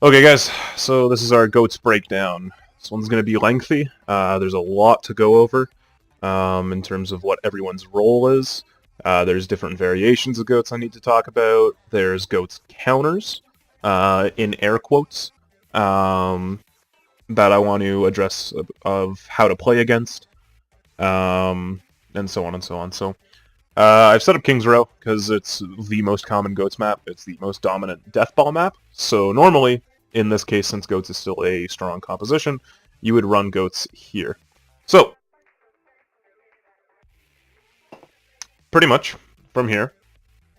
Okay, guys, so this is our GOATS breakdown. This one's going to be lengthy. There's a lot to go over in terms of what everyone's role is. There's different variations of GOATS I need to talk about. There's GOATS counters, in air quotes, that I want to address of how to play against, and so on and so on. So I've set up King's Row because it's the most common GOATS map. It's the most dominant Death Ball map. So normally, in this case, since GOATS is still a strong composition, you would run GOATS here. So, pretty much, from here,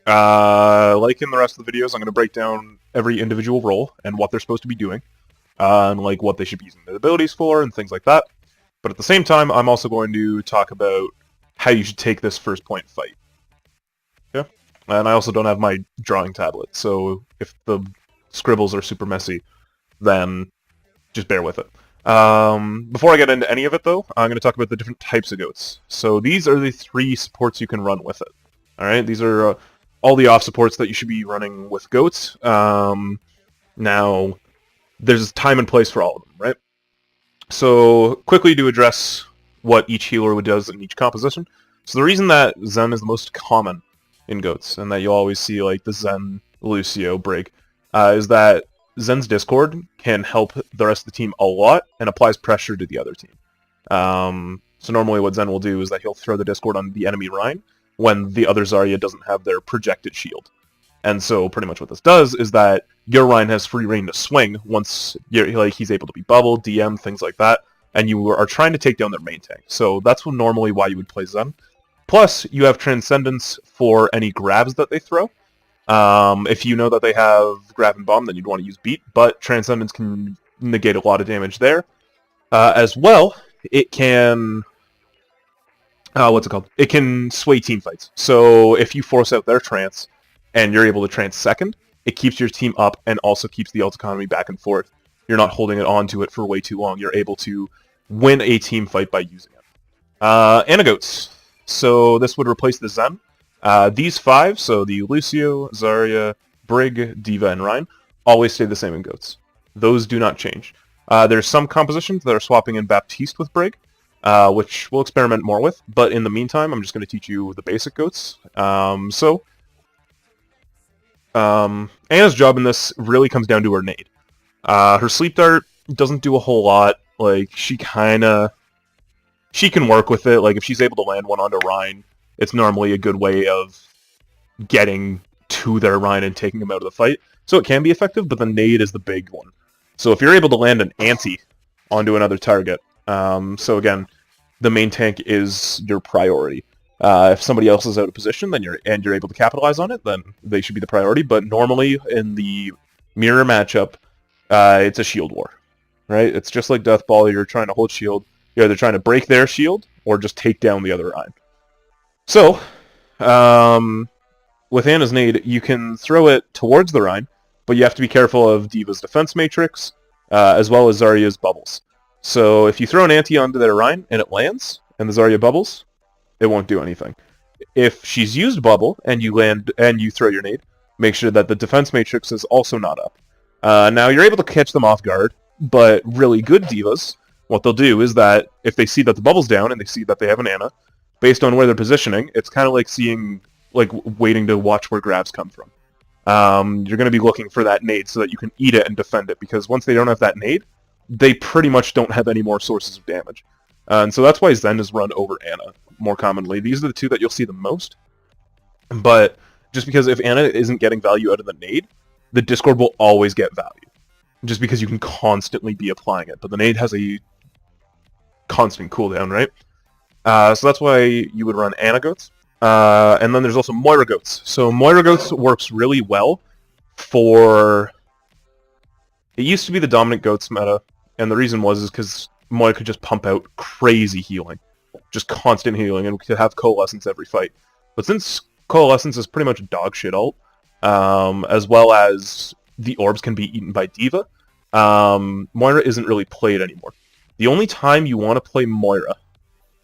like in the rest of the videos, I'm going to break down every individual role and what they're supposed to be doing, and like what they should be using their abilities for, and things like that. But at the same time, I'm also going to talk about how you should take this first point fight. Yeah? And I also don't have my drawing tablet, so if the scribbles are super messy, then just bear with it. Before I get into any of it, though, I'm going to talk about the different types of GOATs. So these are the 3 supports you can run with it. Alright, these are all the off supports that you should be running with GOATs. Now, there's time and place for all of them, right? So, quickly to address what each healer does in each composition. So the reason that Zen is the most common in GOATs, and that you always see like the Zen Lucio break, is that Zen's Discord can help the rest of the team a lot and applies pressure to the other team. So normally what Zen will do is that he'll throw the Discord on the enemy Rhine when the other Zarya doesn't have their projected shield. And so pretty much what this does is that your Rhine has free reign to swing once he's able to be bubbled, DM, things like that, and you are trying to take down their main tank. So that's normally why you would play Zen. Plus, you have Transcendence for any grabs that they throw. If you know that they have Grab and Bomb, then you'd want to use Beat, but Transcendence can negate a lot of damage there. As well, it can... what's it called? It can sway team fights. So if you force out their trance, and you're able to trance second, it keeps your team up and also keeps the ult economy back and forth. You're not holding it onto it for way too long. You're able to win a team fight by using it. Anagoats. So this would replace the Zen. These 5, so the Lucio, Zarya, Brig, D.Va, and Rhine, always stay the same in GOATs. Those do not change. There's some compositions that are swapping in Baptiste with Brig, which we'll experiment more with, but in the meantime, I'm just going to teach you the basic GOATs. Ana's job in this really comes down to her nade. Her sleep dart doesn't do a whole lot. Like, she can work with it. Like, if she's able to land one onto Rhine, it's normally a good way of getting to their Rhine and taking them out of the fight. So it can be effective, but the nade is the big one. So if you're able to land an anti onto another target, so again, the main tank is your priority. If somebody else is out of position, then you're able to capitalize on it, then they should be the priority. But normally in the mirror matchup, it's a shield war, right? It's just like Death Ball. You're trying to hold shield. You're either trying to break their shield or just take down the other Rhine. So, with Ana's nade, you can throw it towards the Rhine, but you have to be careful of D.Va's defense matrix, as well as Zarya's bubbles. So if you throw an anti onto their Rhine and it lands, and the Zarya bubbles, it won't do anything. If she's used bubble and you land and you throw your nade, make sure that the defense matrix is also not up. Now you're able to catch them off guard, but really good divas, what they'll do is that if they see that the bubble's down and they see that they have an Ana, based on where they're positioning, it's kind of like waiting to watch where grabs come from. You're going to be looking for that nade so that you can eat it and defend it, because once they don't have that nade, they pretty much don't have any more sources of damage. And so that's why Zen is run over Ana more commonly. These are the 2 that you'll see the most. But just because if Ana isn't getting value out of the nade, the Discord will always get value. Just because you can constantly be applying it. But the nade has a constant cooldown, right? So that's why you would run Ana Goats. And then there's also Moira Goats. So Moira Goats works really well for... It used to be the dominant Goats meta, and the reason was because Moira could just pump out crazy healing. Just constant healing, and we could have Coalescence every fight. But since Coalescence is pretty much a dog shit ult, as well as the orbs can be eaten by D.Va, Moira isn't really played anymore. The only time you want to play Moira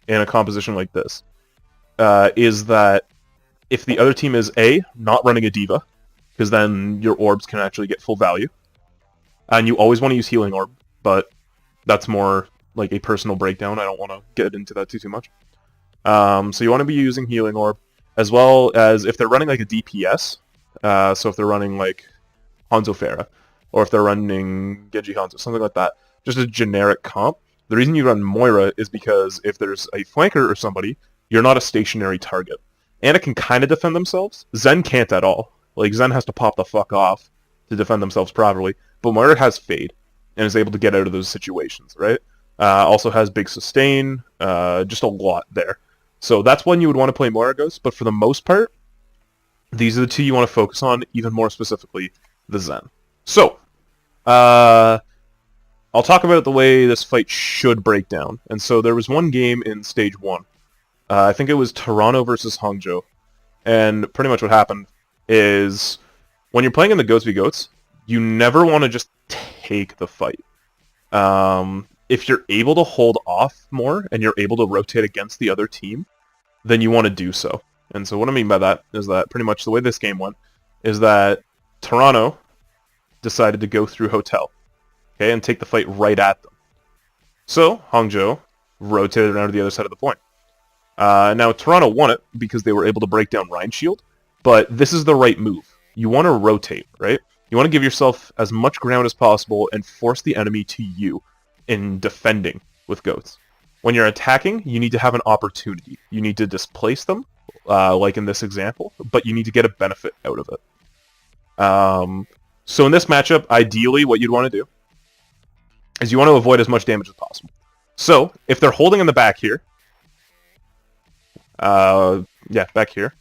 in a composition like this is that if the other team is A, not running a D.Va, because then your orbs can actually get full value, And you always want to use Healing Orb, but that's more like a personal breakdown. I don't want to get into that too much. So you want to be using Healing Orb, as well as if they're running like a DPS, so if they're running like Hanzo Pharah, or if they're running Genji Hanzo, something like that, just a generic comp. The reason you run Moira is because if there's a flanker or somebody, you're not a stationary target. Ana can kind of defend themselves. Zen can't at all. Like, Zen has to pop the fuck off to defend themselves properly. But Moira has Fade, and is able to get out of those situations, right? Also has big sustain, just a lot there. So that's when you would want to play Moira Ghost, but for the most part, these are the two you want to focus on, even more specifically, the Zen. So, I'll talk about the way this fight should break down. And so there was one game in Stage 1. I think it was Toronto versus Hangzhou. And pretty much what happened is, when you're playing in the Goats v Goats, you never want to just take the fight. If you're able to hold off more, and you're able to rotate against the other team, then you want to do so. And so what I mean by that is that pretty much the way this game went is that Toronto decided to go through Hotel, okay, and take the fight right at them. So Hangzhou rotated around to the other side of the point. Now Toronto won it because they were able to break down Rhine Shield, but this is the right move. You want to rotate, right? You want to give yourself as much ground as possible and force the enemy to you in defending with Goats. When you're attacking, you need to have an opportunity. You need to displace them, like in this example, but you need to get a benefit out of it. So in this matchup, ideally what you'd want to do is you want to avoid as much damage as possible. So if they're holding in the back here, back here,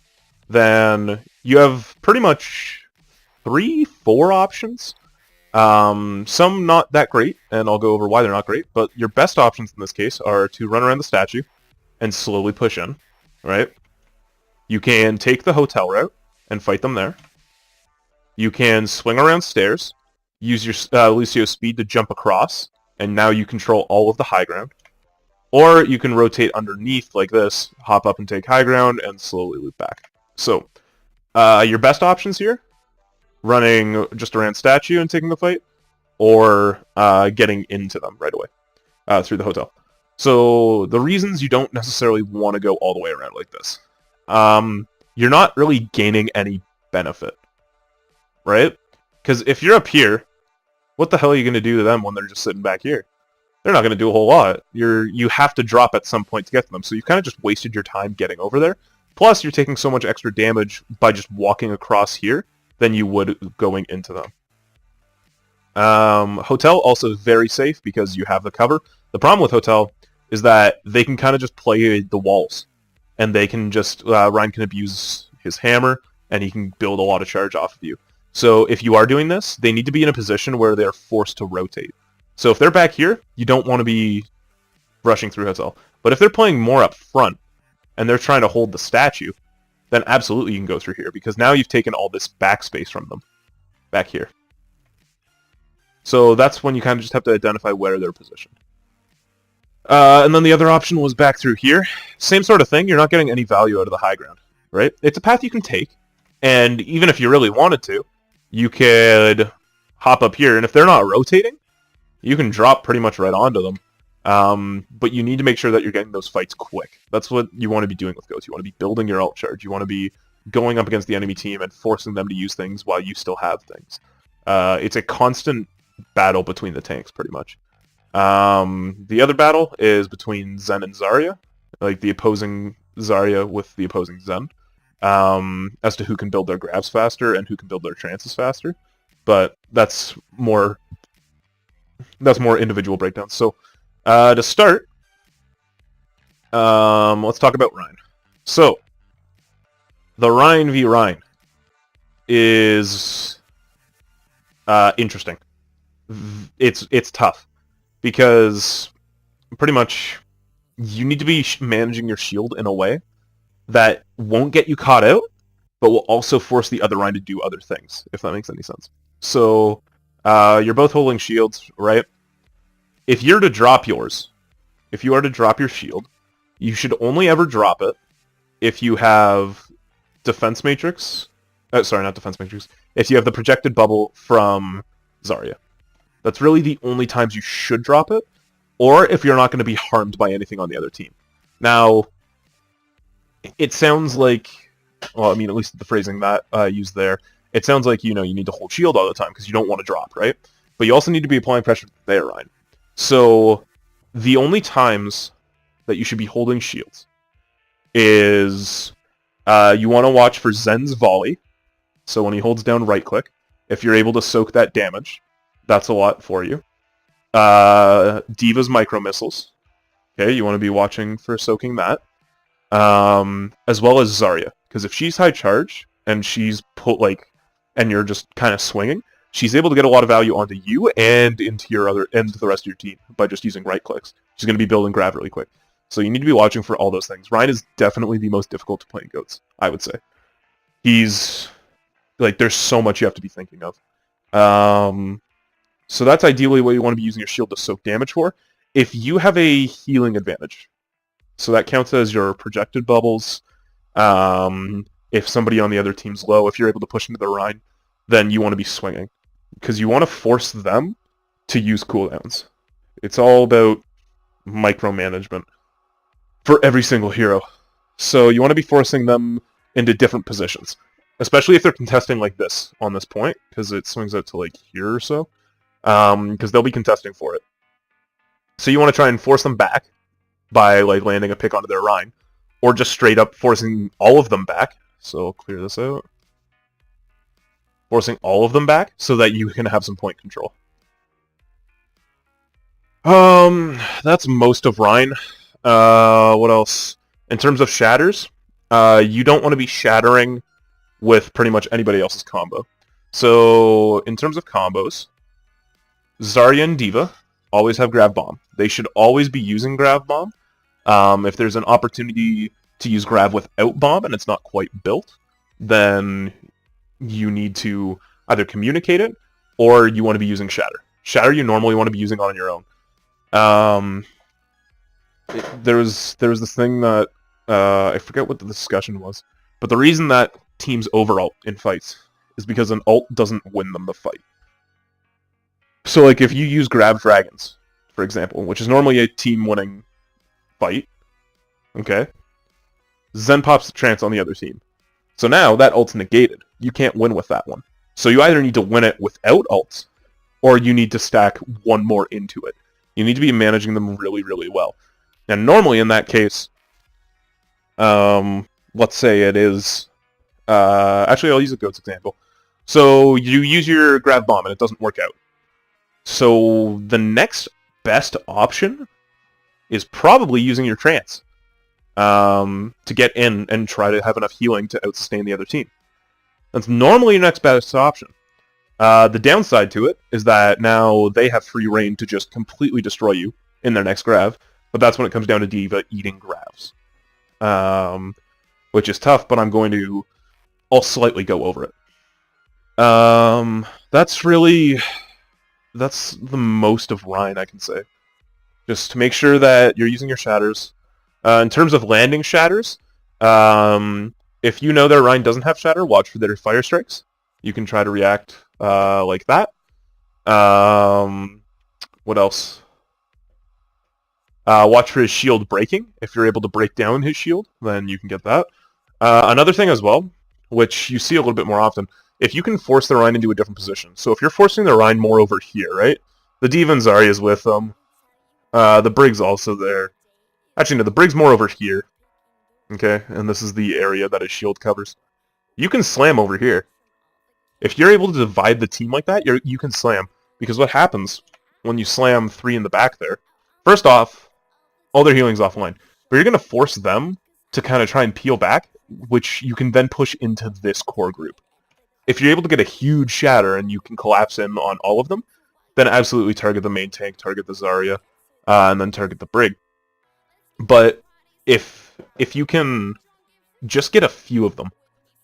then you have pretty much 3-4 options. Some not that great, and I'll go over why they're not great, but your best options in this case are to run around the statue and slowly push in, right? You can take the hotel route and fight them there. You can swing around stairs, use your Lucio's speed to jump across, and now you control all of the high ground. Or you can rotate underneath like this, hop up and take high ground, and slowly loop back. So, your best options here, running just around statue and taking the fight, or getting into them right away through the hotel. So the reasons you don't necessarily want to go all the way around like this, you're not really gaining any benefit, right? Because if you're up here, what the hell are you going to do to them when they're just sitting back here? They're not going to do a whole lot. You have to drop at some point to get to them, so you kind of just wasted your time getting over there. Plus, you're taking so much extra damage by just walking across here than you would going into them. Hotel also is very safe because you have the cover. The problem with Hotel is that they can kind of just play the walls, and they can just Ryan can abuse his hammer, and he can build a lot of charge off of you. So if you are doing this, they need to be in a position where they're forced to rotate. So if they're back here, you don't want to be rushing through Hotel. But if they're playing more up front, and they're trying to hold the statue, then absolutely you can go through here, because now you've taken all this backspace from them, back here. So that's when you kind of just have to identify where they're positioned. And then the other option was back through here. Same sort of thing, you're not getting any value out of the high ground, right? It's a path you can take, and even if you really wanted to, you could hop up here, and if they're not rotating, you can drop pretty much right onto them. But you need to make sure that you're getting those fights quick. That's what you want to be doing with Ghosts. You want to be building your ult charge. You want to be going up against the enemy team and forcing them to use things while you still have things. It's a constant battle between the tanks, pretty much. The other battle is between Zen and Zarya, like the opposing Zarya with the opposing Zen, as to who can build their grabs faster and who can build their trances faster. But that's more individual breakdowns. So, to start, let's talk about Rhine. So, the Rhine v. Rhine is interesting. It's tough, because pretty much you need to be managing your shield in a way that won't get you caught out, but will also force the other Rhine to do other things, if that makes any sense. So, you're both holding shields, right? If you're to drop yours, if you are to drop your shield, you should only ever drop it if you have defense matrix. Sorry, not defense matrix. If you have the projected bubble from Zarya. That's really the only times you should drop it, or if you're not going to be harmed by anything on the other team. Now, it sounds like, well, I mean, at least the phrasing that I used there, it sounds like, you need to hold shield all the time because you don't want to drop, right? But you also need to be applying pressure there, Ryan. So, the only times that you should be holding shields is you want to watch for Zen's volley. So when he holds down right click, if you're able to soak that damage, that's a lot for you. D.Va's micro missiles. Okay, you want to be watching for soaking that. As well as Zarya, because if she's high charge and she's and you're just kind of swinging, she's able to get a lot of value onto you and into the rest of your team by just using right clicks. She's going to be building grab really quick. So you need to be watching for all those things. Ryan is definitely the most difficult to play in GOATs, I would say. He's, there's so much you have to be thinking of. So that's ideally what you want to be using your shield to soak damage for. If you have a healing advantage, so that counts as your projected bubbles. If somebody on the other team's low, if you're able to push into the Rhine, then you want to be swinging. Because you want to force them to use cooldowns. It's all about micromanagement for every single hero. So you want to be forcing them into different positions. Especially if they're contesting like this on this point, because it swings out to here or so. Because they'll be contesting for it. So you want to try and force them back by landing a pick onto their Rhine, or just straight up forcing all of them back. So I'll clear this out. Forcing all of them back so that you can have some point control. That's most of Rhine. What else? In terms of shatters, you don't want to be shattering with pretty much anybody else's combo. So in terms of combos, Zarya and D.Va always have Grav Bomb. They should always be using Grav Bomb. If there's an opportunity to use Grav without Bomb and it's not quite built, then you need to either communicate it or you want to be using Shatter. Shatter you normally want to be using on your own. There was this thing that I forget what the discussion was, but the reason that teams over-ult in fights is because an ult doesn't win them the fight. So if you use Grab Dragons, for example, which is normally a team-winning fight, okay, Zen pops the trance on the other team. So now that ult's negated. You can't win with that one. So you either need to win it without ults, or you need to stack one more into it. You need to be managing them really, really well. And normally in that case, let's say it is... actually, I'll use a GOATS example. So you use your Grav Bomb and it doesn't work out. So the next best option is probably using your trance to get in and try to have enough healing to outsustain the other team. That's normally your next best option. The downside to it is that now they have free reign to just completely destroy you in their next Grav, but that's when it comes down to D.Va eating Gravs. Which is tough, but I'll slightly go over it. That's the most of Rhine I can say. Just to make sure that you're using your shatters. In terms of landing shatters, if you know their Rhine doesn't have shatter, watch for their fire strikes. You can try to react like that. What else? Watch for his shield breaking. If you're able to break down his shield, then you can get that. Another thing as well, which you see a little bit more often, if you can force the Rhine into a different position. So if you're forcing the Rhine more over here, right? The D.Va and Zarya is with them. The Brig's also there. Actually, no, the Brig's more over here. Okay, and this is the area that his shield covers. You can slam over here. If you're able to divide the team like that, you can slam. Because what happens when you slam 3 in the back there, first off, all their healing's offline. But you're going to force them to kind of try and peel back, which you can then push into this core group. If you're able to get a huge shatter and you can collapse in on all of them, then absolutely target the main tank, target the Zarya, and then target the Brig. But if you can just get a few of them,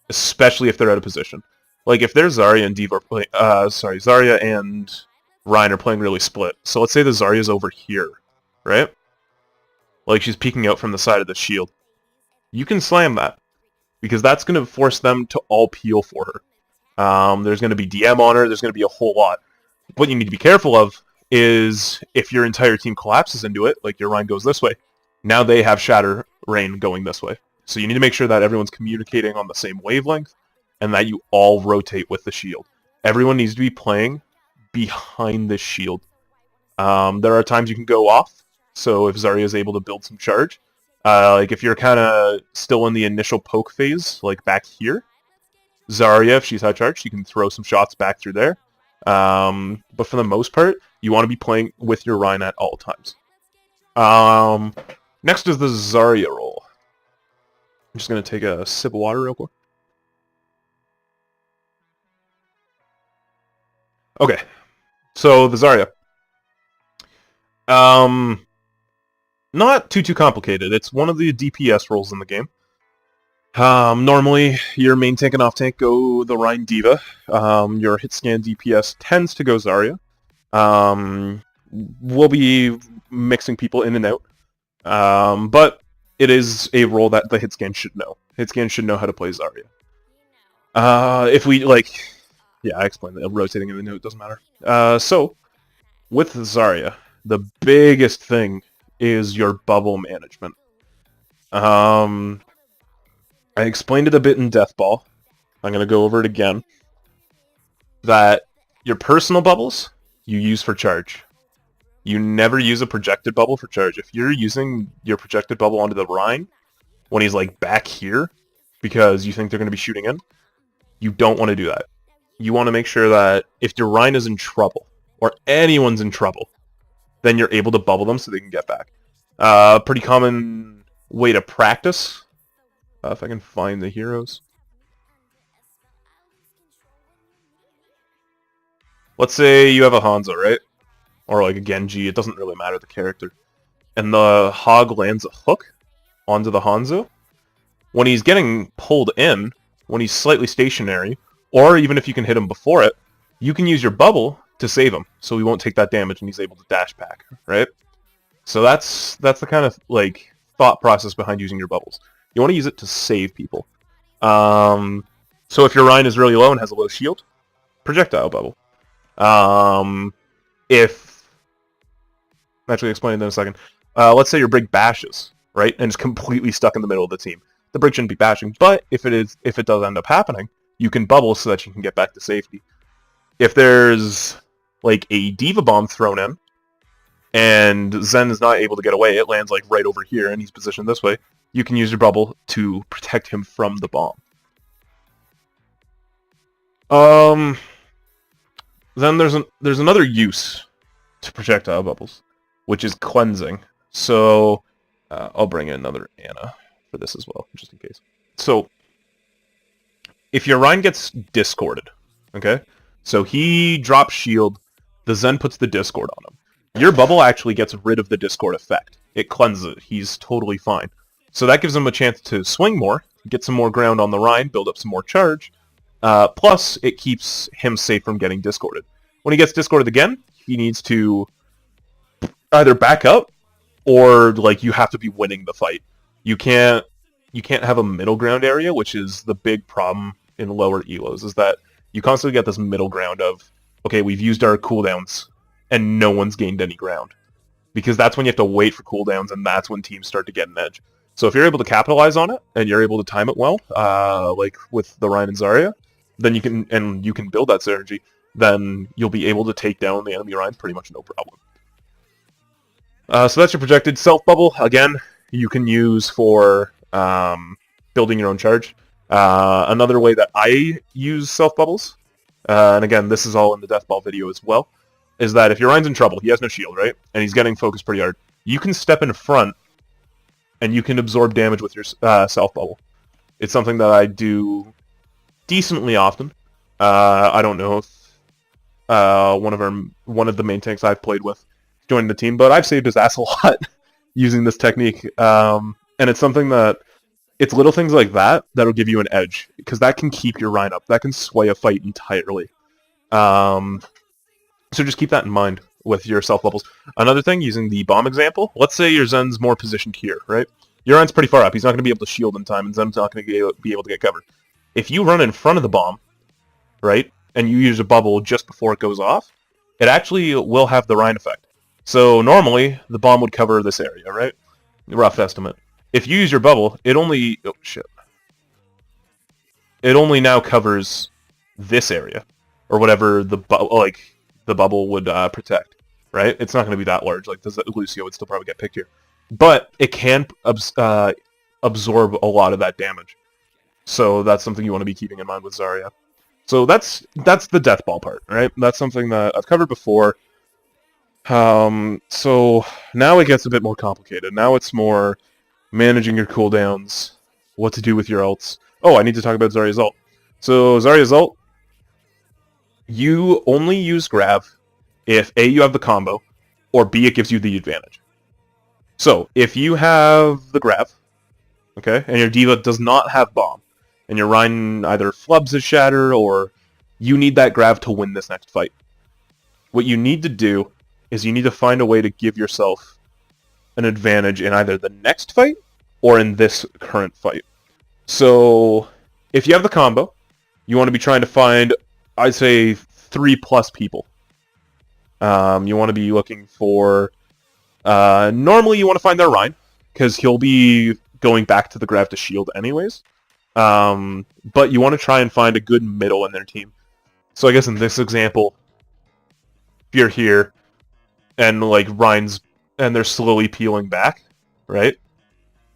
especially if they're out of position, if there's Zarya and D.Va Zarya and Rhine are playing really split. So let's say the Zarya's over here, right? She's peeking out from the side of the shield. You can slam that, because that's going to force them to all peel for her. There's going to be DM on her, there's going to be a whole lot. What you need to be careful of is if your entire team collapses into it, like your Rhine goes this way, now they have Shatter Rain going this way. So you need to make sure that everyone's communicating on the same wavelength and that you all rotate with the shield. Everyone needs to be playing behind this shield. There are times you can go off, so if Zarya is able to build some charge, like if you're kind of still in the initial poke phase, like back here, Zarya, if she's high charged, she can throw some shots back through there. But for the most part, you want to be playing with your Rhine at all times. Next is the Zarya roll. I'm just going to take a sip of water real quick. Okay, so the Zarya. Not too complicated. It's one of the DPS roles in the game. Normally, your main tank and off tank go the Rhine Diva. Your hit scan DPS tends to go Zarya. We'll be mixing people in and out. But it is a role that the hit scan should know. Hit scan should know how to play Zarya. If we, like... Yeah, I explained that. Rotating in the note doesn't matter. So, with Zarya, the biggest thing is your bubble management. I explained it a bit in Death Ball. I'm going to go over it again. That your personal bubbles, you use for charge. You never use a projected bubble for charge. If you're using your projected bubble onto the Rhine, when he's like back here, because you think they're going to be shooting in, you don't want to do that. You want to make sure that if your Rhine is in trouble, or anyone's in trouble, then you're able to bubble them so they can get back. Pretty common way to practice. If I can find the heroes. Let's say you have a Hanzo, right? Or like a Genji, it doesn't really matter the character. And the Hog lands a hook onto the Hanzo. When he's getting pulled in, when he's slightly stationary, or even if you can hit him before it, you can use your bubble to save him, so he won't take that damage and he's able to dash back, right? So that's the kind of like thought process behind using your bubbles. You want to use it to save people. So if your Rhine is really low and has a low shield, projectile bubble. If actually explain it in a second. Let's say your Brig bashes, right, and is completely stuck in the middle of the team. The Brig shouldn't be bashing, but if it does end up happening, you can bubble so that you can get back to safety. If there's like a Diva bomb thrown in, and Zen is not able to get away, it lands like right over here, and he's positioned this way, you can use your bubble to protect him from the bomb. Then there's another use to projectile bubbles, which is cleansing. So I'll bring in another Ana for this as well, just in case. So if your Rhine gets discorded, okay? So he drops shield, the Zen puts the discord on him. Your bubble actually gets rid of the discord effect. It cleanses it. He's totally fine. So that gives him a chance to swing more, get some more ground on the Rhine, build up some more charge. Plus, it keeps him safe from getting discorded. When he gets discorded again, he needs to either back up, or like you have to be winning the fight. You can't have a middle ground area, which is the big problem in lower elos, is that you constantly get this middle ground of, okay, we've used our cooldowns, and no one's gained any ground. Because that's when you have to wait for cooldowns, and that's when teams start to get an edge. So if you're able to capitalize on it, and you're able to time it well, like with the Rhine and Zarya, then you can build that synergy, then you'll be able to take down the enemy Rhine pretty much no problem. So that's your projected self-bubble. Again, you can use for building your own charge. Another way that I use self-bubbles, and again, this is all in the Death Ball video as well, is that if your Rhine's in trouble, he has no shield, right? And he's getting focused pretty hard. You can step in front, and you can absorb damage with your self-bubble. It's something that I do decently often. I don't know if one of the main tanks I've played with joined the team, but I've saved his ass a lot using this technique. And it's something that, it's little things like that that'll give you an edge, because that can keep your Rhine up. That can sway a fight entirely. So just keep that in mind with your self-bubbles. Another thing, using the bomb example, let's say your Zen's more positioned here, right? Your Rhine's pretty far up. He's not going to be able to shield in time, and Zen's not going to be able to get covered. If you run in front of the bomb, right, and you use a bubble just before it goes off, it actually will have the Rhine effect. So normally, the bomb would cover this area, right? Rough estimate. If you use your bubble, it only... Oh, shit. It only now covers this area, or whatever the bubble would protect, right? It's not going to be that large. Like, Lucio would still probably get picked here. But it can absorb a lot of that damage. So that's something you want to be keeping in mind with Zarya. So that's the death ball part, right? That's something that I've covered before. So now it gets a bit more complicated. Now it's more managing your cooldowns, what to do with your ults. Oh, I need to talk about Zarya's ult. So Zarya's ult, you only use grab if A, you have the combo, or B, it gives you the advantage. So if you have the grab, okay, and your D.Va does not have bomb, and your Rhine either flubs his shatter, or you need that grab to win this next fight, what you need to do is you need to find a way to give yourself an advantage in either the next fight or in this current fight. So if you have the combo, you want to be trying to find, I'd say, 3+ people. You want to be looking for... normally you want to find their Rhine, because he'll be going back to the grab to shield anyways. But you want to try and find a good middle in their team. So I guess in this example, if you're here, and like Rhine's, and they're slowly peeling back, right?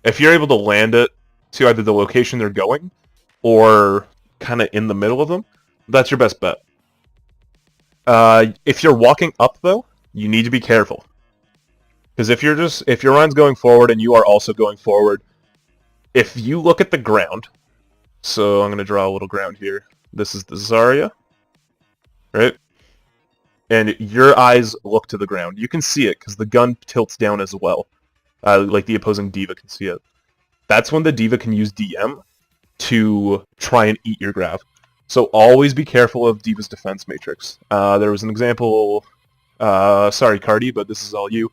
If you're able to land it to either the location they're going, or kind of in the middle of them, that's your best bet. If you're walking up though, you need to be careful. Because if your Rhine's going forward and you are also going forward, if you look at the ground, so I'm going to draw a little ground here. This is the Zarya, right? And your eyes look to the ground. You can see it because the gun tilts down as well. Like the opposing D.Va can see it. That's when the D.Va can use DM to try and eat your grab. So always be careful of D.Va's defense matrix. There was an example, sorry Cardi, but this is all you,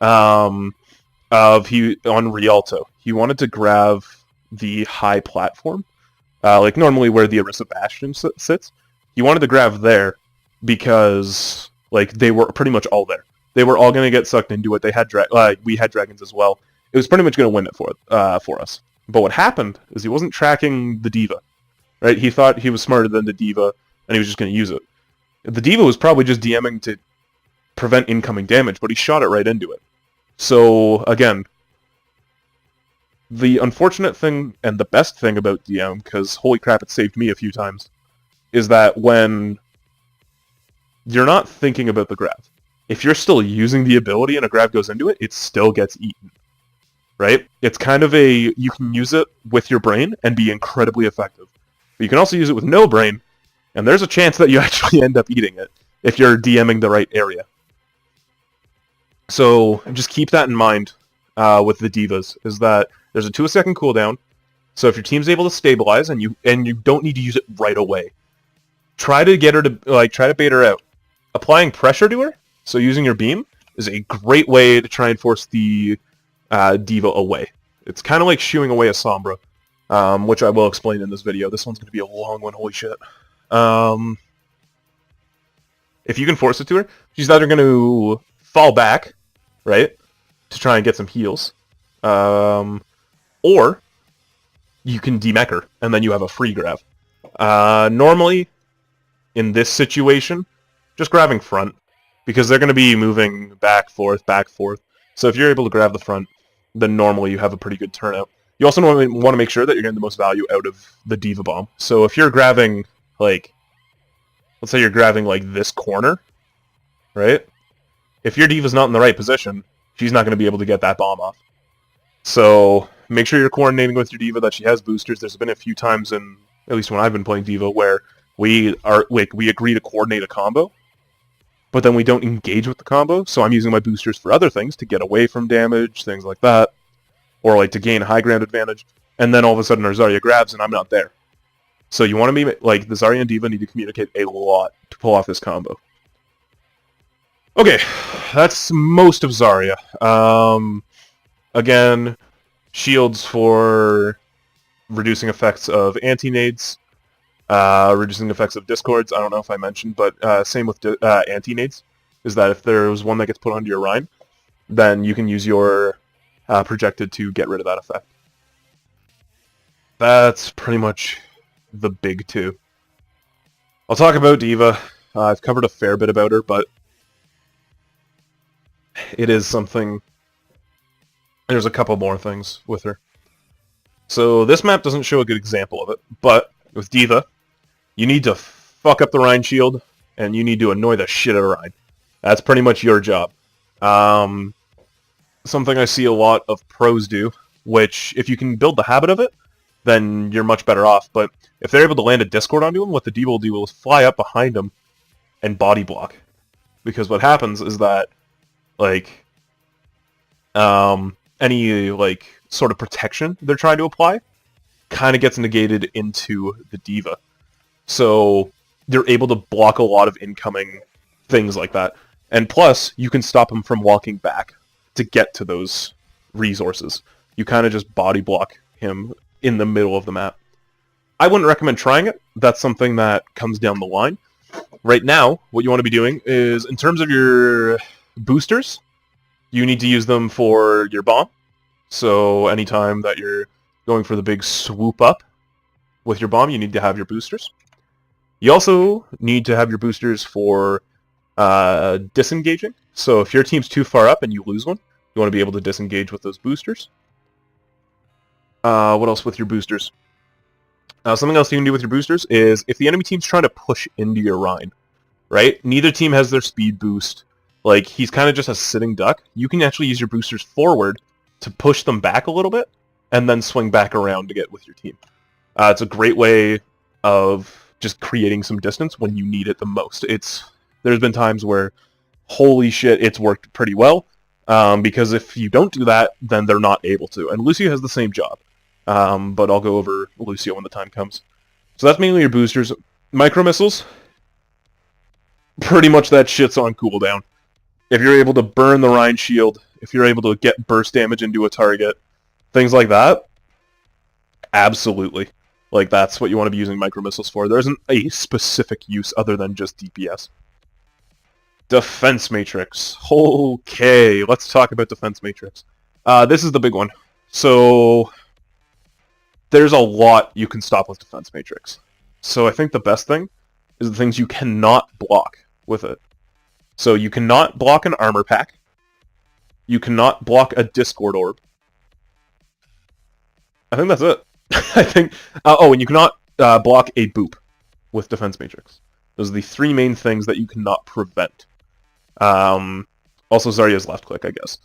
of he on Rialto. He wanted to grab the high platform, like normally where the Orisa Bastion sits. He wanted to grab there because like they were pretty much all there. They were all going to get sucked into it. They had we had dragons as well. It was pretty much going to win it for us. But what happened is he wasn't tracking the D.Va. Right? He thought he was smarter than the D.Va, and he was just going to use it. The D.Va was probably just DMing to prevent incoming damage, but he shot it right into it. So, again, the unfortunate thing, and the best thing about DM, because holy crap, it saved me a few times, is that when you're not thinking about the grab, if you're still using the ability and a grab goes into it, it still gets eaten. Right? It's kind of you can use it with your brain and be incredibly effective. But you can also use it with no brain, and there's a chance that you actually end up eating it if you're DMing the right area. So just keep that in mind with the D.Vas, is that there's a 2-second cooldown, so if your team's able to stabilize and you don't need to use it right away, try to get her to try to bait her out. Applying pressure to her, so using your beam, is a great way to try and force the D.Va away. It's kind of like shooing away a Sombra, which I will explain in this video. This one's going to be a long one, holy shit. If you can force it to her, she's either going to fall back, right, to try and get some heals, or you can demech her, and then you have a free grab. Normally, in this situation, just grabbing front, because they're going to be moving back, forth, back, forth. So if you're able to grab the front, then normally you have a pretty good turnout. You also want to make sure that you're getting the most value out of the D.Va bomb. So if you're grabbing, like, let's say you're grabbing, like, this corner, right? If your D.Va's not in the right position, she's not going to be able to get that bomb off. So make sure you're coordinating with your D.Va, that she has boosters. There's been a few times, at least when I've been playing D.Va, where we agree to coordinate a combo, but then we don't engage with the combo, so I'm using my boosters for other things, to get away from damage, things like that, or like to gain high ground advantage, and then all of a sudden our Zarya grabs and I'm not there. So you want to be, like, the Zarya and D.Va need to communicate a lot to pull off this combo. Okay, that's most of Zarya. Again, shields for reducing effects of anti-nades, reducing effects of discords. I don't know if I mentioned, but same with anti-nades. is that if there's one that gets put onto your Rhine, then you can use your projected to get rid of that effect. That's pretty much the big two. I'll talk about D.Va. I've covered a fair bit about her, but it is something... There's a couple more things with her. So this map doesn't show a good example of it, but with D.Va, you need to fuck up the Rhine shield, and you need to annoy the shit out of Rhine. That's pretty much your job. Something I see a lot of pros do, which, if you can build the habit of it, then you're much better off. But if they're able to land a Discord onto him, what the D.Va will do is fly up behind him and body block. Because what happens is that, like, any, like, sort of protection they're trying to apply kind of gets negated into the D.Va. So they're able to block a lot of incoming things like that. And plus, you can stop them from walking back to get to those resources. You kind of just body block him in the middle of the map. I wouldn't recommend trying it. That's something that comes down the line. Right now, what you want to be doing is, in terms of your boosters, you need to use them for your bomb. So anytime that you're going for the big swoop up with your bomb, you need to have your boosters. You also need to have your boosters for disengaging. So if your team's too far up and you lose one, you want to be able to disengage with those boosters. What else with your boosters? Something else you can do with your boosters is, if the enemy team's trying to push into your Rhine, right? Neither team has their speed boost. Like, he's kind of just a sitting duck. You can actually use your boosters forward to push them back a little bit, and then swing back around to get with your team. It's a great way of just creating some distance when you need it the most. There's been times where, holy shit, it's worked pretty well, because if you don't do that, then they're not able to. And Lucio has the same job, but I'll go over Lucio when the time comes. So that's mainly your boosters. Micro missiles, pretty much that shit's on cooldown. If you're able to burn the Rhine shield, if you're able to get burst damage into a target, things like that, absolutely. Like, that's what you want to be using micro missiles for. There isn't a specific use other than just DPS. Defense Matrix. Okay, let's talk about Defense Matrix. This is the big one. So, there's a lot you can stop with Defense Matrix. So I think the best thing is the things you cannot block with it. So you cannot block an armor pack. You cannot block a Discord orb. I think that's it. I think... and you cannot block a boop with Defense Matrix. Those are the three main things that you cannot prevent. Also Zarya's left click, I guess.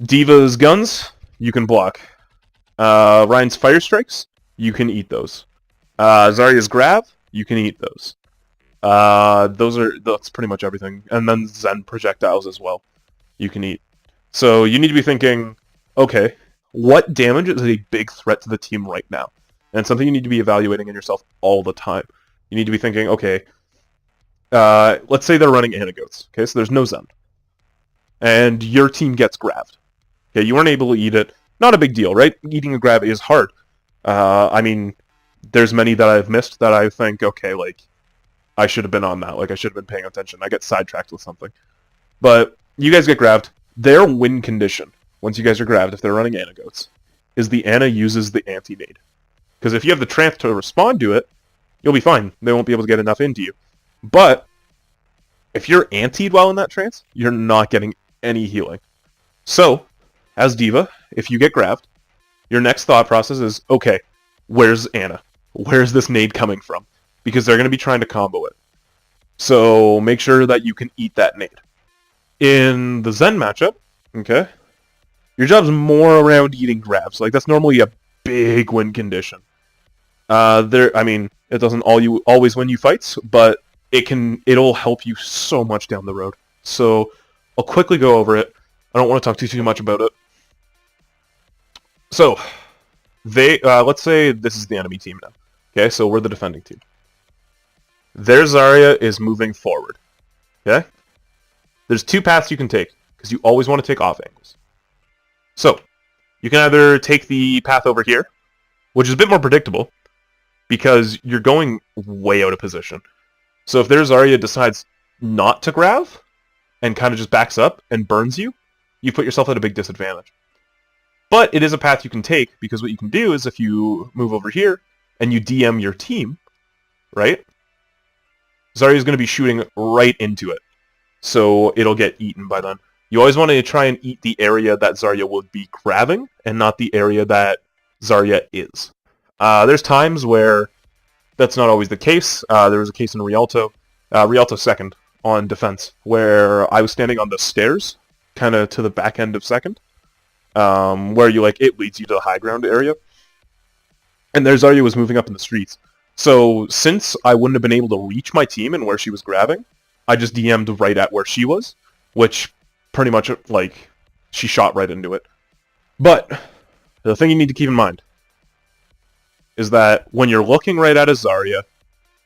D.Va's guns, you can block. Ryan's fire strikes, you can eat those. Zarya's grab, you can eat those. That's pretty much everything. And then Zen projectiles as well, you can eat. So you need to be thinking, okay, what damage is a big threat to the team right now? And it's something you need to be evaluating in yourself all the time. You need to be thinking, okay, let's say they're running Anagoats, okay, so there's no Zen. And your team gets grabbed. Okay, you weren't able to eat it. Not a big deal, right? Eating a grab is hard. I mean, there's many that I've missed that I think, okay, like, I should have been on that. Like, I should have been paying attention. I get sidetracked with something. But you guys get grabbed. Their win condition, once you guys are grabbed, if they're running Anagoats, is the Ana uses the anti-nade. Because if you have the trance to respond to it, you'll be fine. They won't be able to get enough into you. But if you're antied while in that trance, you're not getting any healing. So, as D.Va, if you get grabbed, your next thought process is, okay, where's Ana? Where's this nade coming from? Because they're going to be trying to combo it. So make sure that you can eat that nade. In the Zen matchup, okay, your job's more around eating grabs. Like, that's normally a big win condition. I mean, it doesn't always win you fights, but it'll help you so much down the road. So I'll quickly go over it. I don't want to talk too much about it. So, let's say this is the enemy team now. Okay, so we're the defending team. Their Zarya is moving forward. Okay? There's two paths you can take, because you always want to take off angles. So, you can either take the path over here, which is a bit more predictable, because you're going way out of position. So if their Zarya decides, not to grav and kind of just backs up and burns you, you put yourself at a big disadvantage. But it is a path you can take, because what you can do is if you move over here and you DM your team, right? Zarya's going to be shooting right into it, so it'll get eaten by then. You always want to try and eat the area that Zarya would be grabbing, and not the area that Zarya is. There's times where that's not always the case. There was a case in Rialto, Rialto second on defense, where I was standing on the stairs, kind of to the back end of second, where it leads you to the high ground area, and there Zarya was moving up in the streets. So since I wouldn't have been able to reach my team and where she was grabbing, I just DM'd right at where she was, which pretty much, she shot right into it. But the thing you need to keep in mind is that when you're looking right at a Zarya,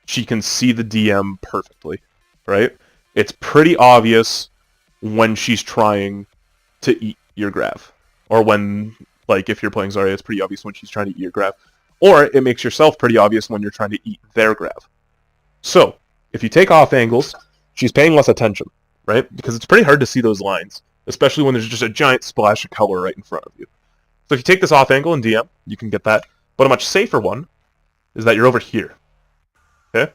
she can see the DM perfectly, right? It's pretty obvious when she's trying to eat your grav. Or when, if you're playing Zarya, it's pretty obvious when she's trying to eat your grav. Or it makes yourself pretty obvious when you're trying to eat their grav. So, if you take off angles, she's paying less attention, right? Because it's pretty hard to see those lines, especially when there's just a giant splash of color right in front of you. So if you take this off angle and DM, you can get that. But a much safer one is that you're over here, okay?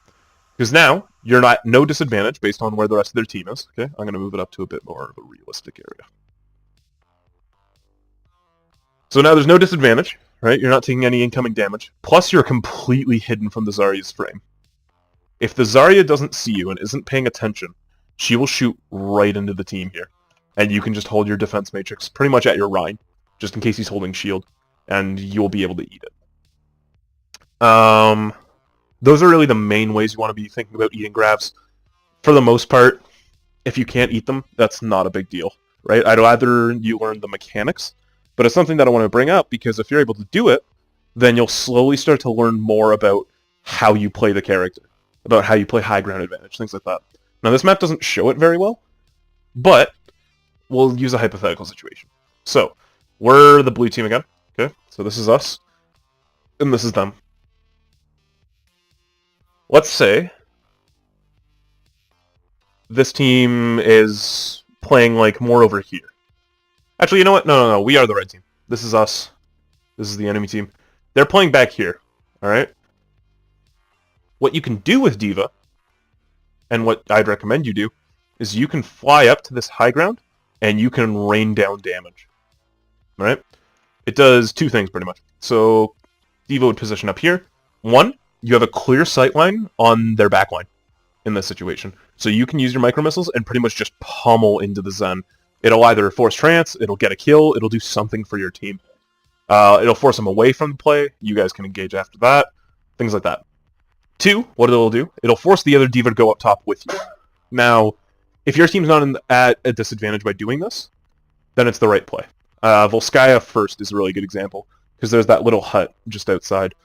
Because now, you're not no disadvantage based on where the rest of their team is, okay? I'm going to move it up to a bit more of a realistic area. So now there's no disadvantage, right? You're not taking any incoming damage. Plus, you're completely hidden from the Zarya's frame. If the Zarya doesn't see you and isn't paying attention, she will shoot right into the team here. And you can just hold your defense matrix pretty much at your Rhine, just in case he's holding shield, and you'll be able to eat it. Those are really the main ways you want to be thinking about eating grabs. For the most part, if you can't eat them, that's not a big deal, right? I'd rather you learn the mechanics, but it's something that I want to bring up, because if you're able to do it, then you'll slowly start to learn more about how you play the character, about how you play high ground advantage, things like that. Now, this map doesn't show it very well, but we'll use a hypothetical situation. So, we're the blue team again, okay? So this is us, and this is them. Let's say this team is playing, more over here. Actually, you know what? No. We are the red team. This is us. This is the enemy team. They're playing back here, alright? What you can do with D.Va, and what I'd recommend you do, is you can fly up to this high ground, and you can rain down damage. Alright? It does two things, pretty much. So, D.Va would position up here. One, you have a clear sight line on their backline in this situation. So you can use your micro missiles and pretty much just pummel into the Zen. It'll either force trance, it'll get a kill, it'll do something for your team. It'll force them away from the play, you guys can engage after that, things like that. Two, what it'll do, it'll force the other D.Va to go up top with you. Now, if your team's not at a disadvantage by doing this, then it's the right play. Volskaya first is a really good example, because there's that little hut just outside.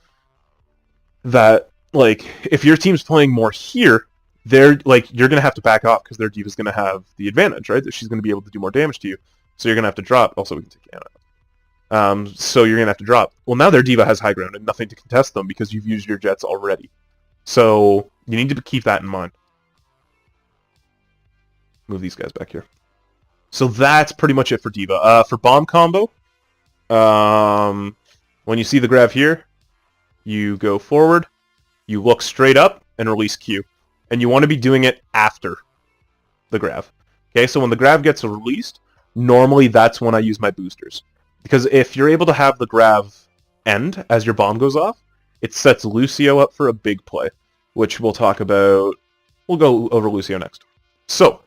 That, if your team's playing more here, you're going to have to back off, because their D.Va's going to have the advantage, right? That she's going to be able to do more damage to you. So you're going to have to drop. Also, we can take Anna. So you're going to have to drop. Well, now their D.Va has high ground and nothing to contest them, because you've used your jets already. So you need to keep that in mind. Move these guys back here. So that's pretty much it for D.Va. For bomb combo, when you see the grav here, you go forward, you look straight up, and release Q. And you want to be doing it after the grav. Okay, so when the grav gets released, normally that's when I use my boosters. Because if you're able to have the grav end as your bomb goes off, it sets Lucio up for a big play, which we'll talk about. We'll go over Lucio next. So,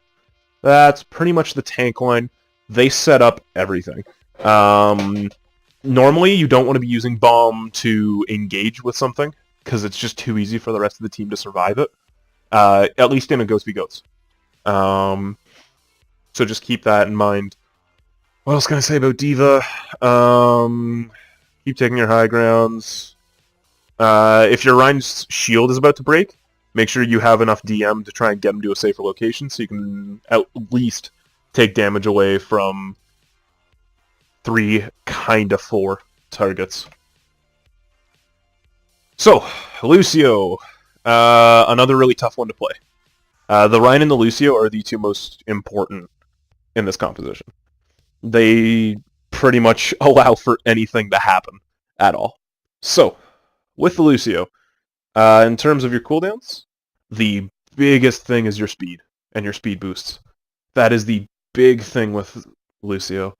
that's pretty much the tank line. They set up everything. Normally, you don't want to be using bomb to engage with something, because it's just too easy for the rest of the team to survive it. At least in a Ghost v Goats. So just keep that in mind. What else can I say about D.Va? Keep taking your high grounds. If your Rhine's shield is about to break, make sure you have enough DM to try and get him to a safer location, so you can at least take damage away from 3, kinda 4 targets. So, Lucio. Another really tough one to play. The Rhine and the Lucio are the two most important in this composition. They pretty much allow for anything to happen at all. So, with the Lucio, in terms of your cooldowns, the biggest thing is your speed and your speed boosts. That is the big thing with Lucio.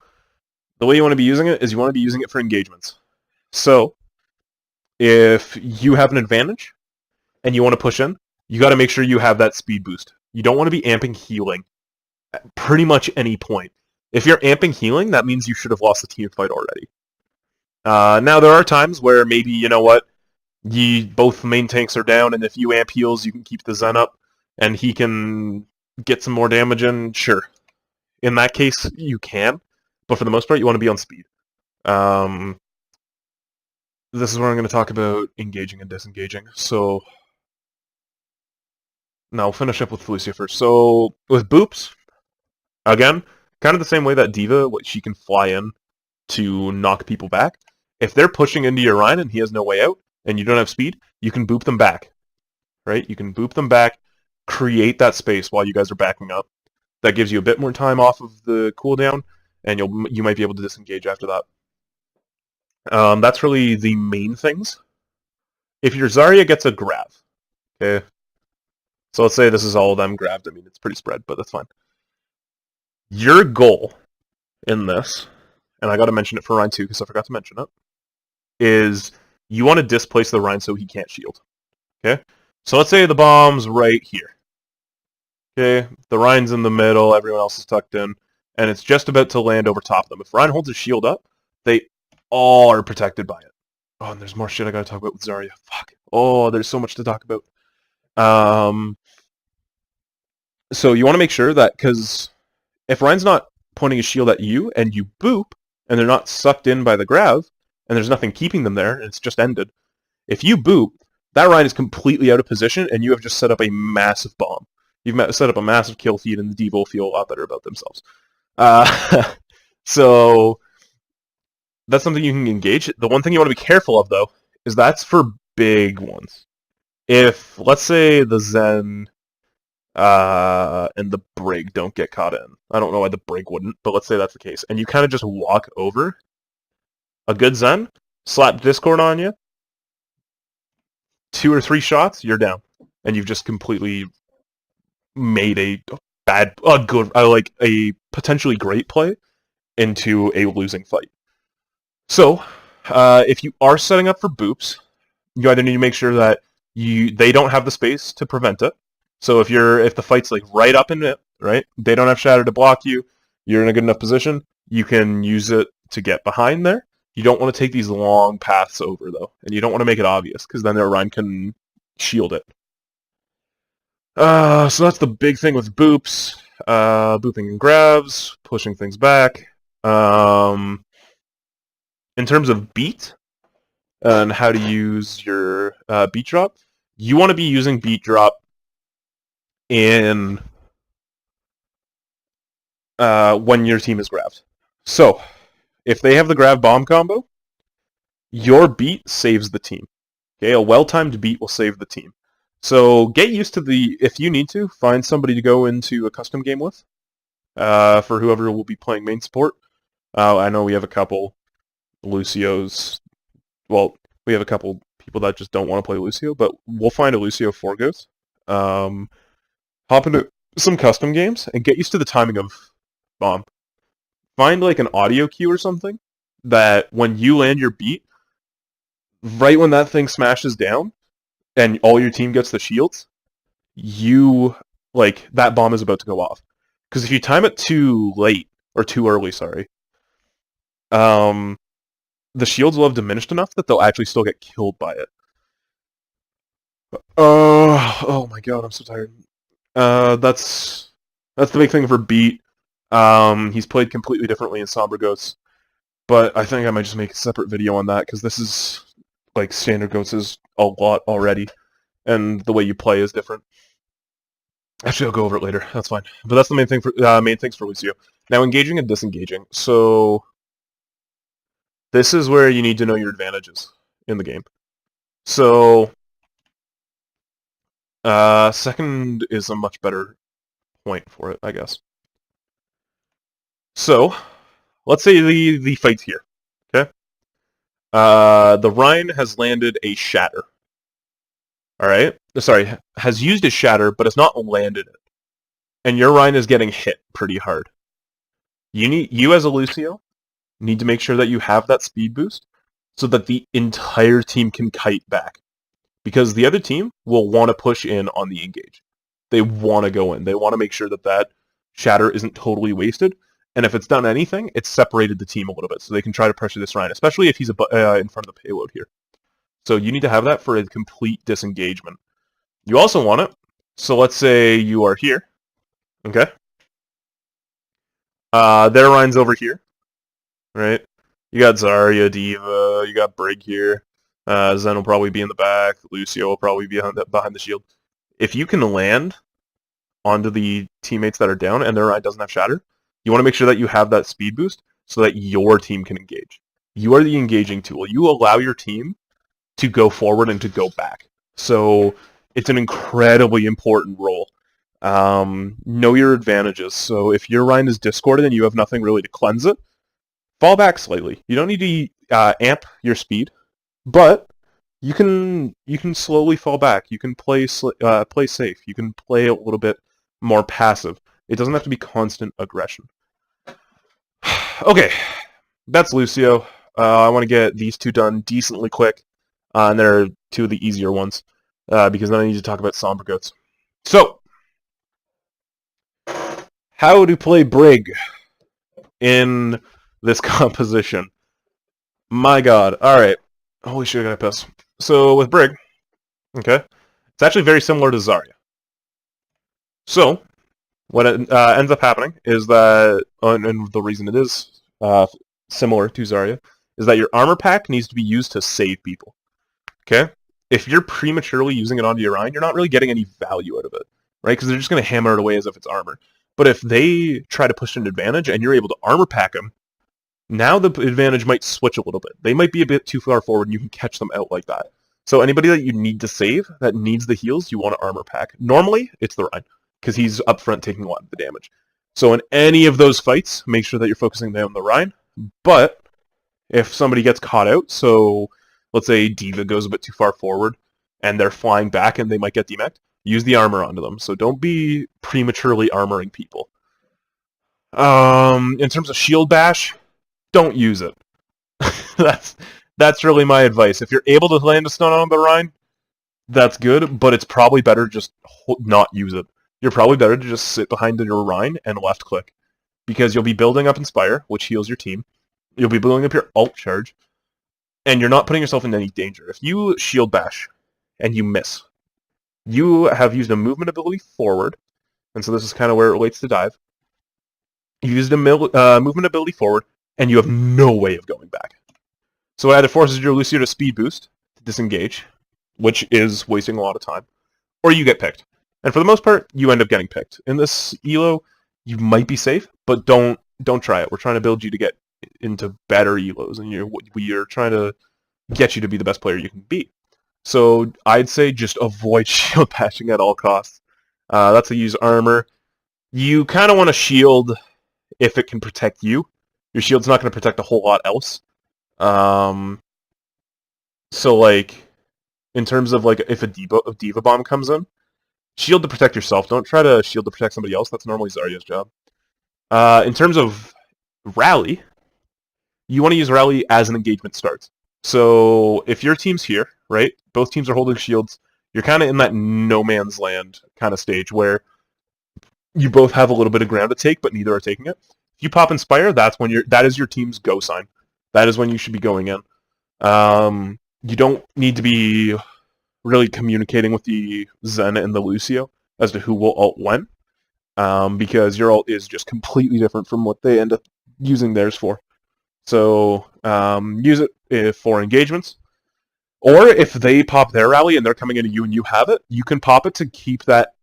The way you want to be using it is you want to be using it for engagements. So, if you have an advantage and you want to push in, you got to make sure you have that speed boost. You don't want to be amping healing at pretty much any point. If you're amping healing, that means you should have lost the team fight already. Now, there are times where maybe, you know what, both main tanks are down, and if you amp heals, you can keep the Zen up, and he can get some more damage in, sure. In that case, you can, but for the most part, you want to be on speed. This is where I'm going to talk about engaging and disengaging. So, now we'll finish up with Felicia first. So, with Boops, again, kind of the same way that D.Va, she can fly in to knock people back. If they're pushing into your Rhine and he has no way out, and you don't have speed, you can boop them back. Right? You can boop them back, create that space while you guys are backing up. That gives you a bit more time off of the cooldown, and you might be able to disengage after that. That's really the main things. If your Zarya gets a grab, okay, so let's say this is all of them grabbed. I mean, it's pretty spread, but that's fine. Your goal in this, and I got to mention it for Rhine too, because I forgot to mention it, is you want to displace the Rhine so he can't shield. Okay? So let's say the bomb's right here. Okay? The Rhine's in the middle, everyone else is tucked in, and it's just about to land over top of them. If Rhine holds his shield up, they all are protected by it. Oh, and there's more shit I gotta talk about with Zarya. Fuck. Oh, there's so much to talk about. So you want to make sure that, because if Ryan's not pointing his shield at you and you boop, and they're not sucked in by the grav, and there's nothing keeping them there, and it's just ended, if you boop, that Ryan is completely out of position, and you have just set up a massive bomb. You've set up a massive kill feed, and the D.Va will feel a lot better about themselves. So that's something you can engage. The one thing you want to be careful of, though, is that's for big ones. If, let's say, the Zen and the Brig don't get caught in. I don't know why the Brig wouldn't, but let's say that's the case. And you kind of just walk over a good Zen, slap Discord on you, 2 or 3 shots, you're down. And you've just completely made a potentially great play into a losing fight. So, if you are setting up for boops, you either need to make sure that they don't have the space to prevent it. So if the fight's like right up in it, right, they don't have Shatter to block you, you're in a good enough position, you can use it to get behind there. You don't want to take these long paths over, though, and you don't want to make it obvious, because then their Rhyme can shield it. So that's the big thing with boops. Booping and grabs, pushing things back. In terms of beat, and how to use your beat drop, you want to be using beat drop in when your team is grabbed. So, if they have the grab bomb combo, your beat saves the team. Okay, a well-timed beat will save the team. So get used to if you need to, find somebody to go into a custom game with, for whoever will be playing main support. I know we have a couple Lucios. Well, we have a couple people that just don't want to play Lucio, but we'll find a Lucio for Ghost. Hop into some custom games and get used to the timing of bomb. Find like an audio cue or something that when you land your beat, right when that thing smashes down and all your team gets the shields, that bomb is about to go off. Because if you time it too late, or too early, sorry, the shields will have diminished enough that they'll actually still get killed by it. Oh my god, I'm so tired. That's the big thing for beat. He's played completely differently in Sombra Goats, but I think I might just make a separate video on that, because this is, like, Standard Goats is a lot already, and the way you play is different. Actually, I'll go over it later. That's fine. But that's the main things for Lucio. Now, engaging and disengaging. So, this is where you need to know your advantages in the game. So, Second is a much better point for it, I guess. So, let's say the fight's here, okay? The Rhine has landed a Shatter. Alright? Sorry, has used a Shatter, but has not landed it. And your Rhine is getting hit pretty hard. You as a Lucio need to make sure that you have that speed boost so that the entire team can kite back. Because the other team will want to push in on the engage. They want to go in. They want to make sure that that Shatter isn't totally wasted. And if it's done anything, it's separated the team a little bit, so they can try to pressure this Rhine, especially if he's in front of the payload here. So you need to have that for a complete disengagement. You also want it, so let's say you are here, okay? Their Rhine's over here, right? You got Zarya, D.Va, you got Brig here. Zen will probably be in the back. Lucio will probably be behind the shield. If you can land onto the teammates that are down and their Rhine doesn't have Shatter, you want to make sure that you have that speed boost so that your team can engage. You are the engaging tool. You allow your team to go forward and to go back. So it's an incredibly important role. Know your advantages. So if your Rhine is discorded and you have nothing really to cleanse it, fall back slightly. You don't need to amp your speed, but you can slowly fall back. You can play safe. You can play a little bit more passive. It doesn't have to be constant aggression. Okay, that's Lucio. I want to get these two done decently quick, and they're two of the easier ones, because then I need to talk about Somber Goats. So, how to play Brig in this composition. My god. Alright. Holy shit, I got a piss. So, with Brig, okay, it's actually very similar to Zarya. So, what ends up happening is that, and the reason it is similar to Zarya, is that your armor pack needs to be used to save people. Okay? If you're prematurely using it onto your Rhine, you're not really getting any value out of it, right? Because they're just going to hammer it away as if it's armor. But if they try to push an advantage and you're able to armor pack them, now the advantage might switch a little bit. They might be a bit too far forward and you can catch them out like that. So anybody that you need to save, that needs the heals, you want to armor pack. Normally, it's the Rhine, because he's up front taking a lot of the damage. So in any of those fights, make sure that you're focusing down the Rhine. But if somebody gets caught out, so let's say D.Va goes a bit too far forward, and they're flying back and they might get demeched, use the armor onto them. So don't be prematurely armoring people. In terms of shield bash, don't use it. that's really my advice. If you're able to land a stun on the Rhine, that's good, but it's probably better just not use it. You're probably better to just sit behind your Rhine and left click, because you'll be building up Inspire, which heals your team. You'll be building up your ult charge, and you're not putting yourself in any danger. If you shield bash and you miss, you have used a movement ability forward, and so this is kind of where it relates to dive. You used a movement ability forward, and you have no way of going back. So either forces your Lucio to speed boost, to disengage, which is wasting a lot of time, or you get picked. And for the most part, you end up getting picked. In this elo, you might be safe, but don't try it. We're trying to build you to get into better elos, and we are trying to get you to be the best player you can be. So I'd say just avoid shield bashing at all costs. That's a use armor. You kind of want to shield if it can protect you. Your shield's not going to protect a whole lot else. So like, in terms of like if a D.Va bomb comes in, shield to protect yourself. Don't try to shield to protect somebody else. That's normally Zarya's job. In terms of rally, you want to use rally as an engagement starts. So if your team's here, right, both teams are holding shields, you're kind of in that no man's land kind of stage where you both have a little bit of ground to take, but neither are taking it. If you pop Inspire, that is your team's go sign. That is when you should be going in. You don't need to be really communicating with the Zen and the Lucio as to who will ult when, because your ult is just completely different from what they end up using theirs for. So use it for engagements, or if they pop their rally and they're coming into you and you have it, you can pop it to keep that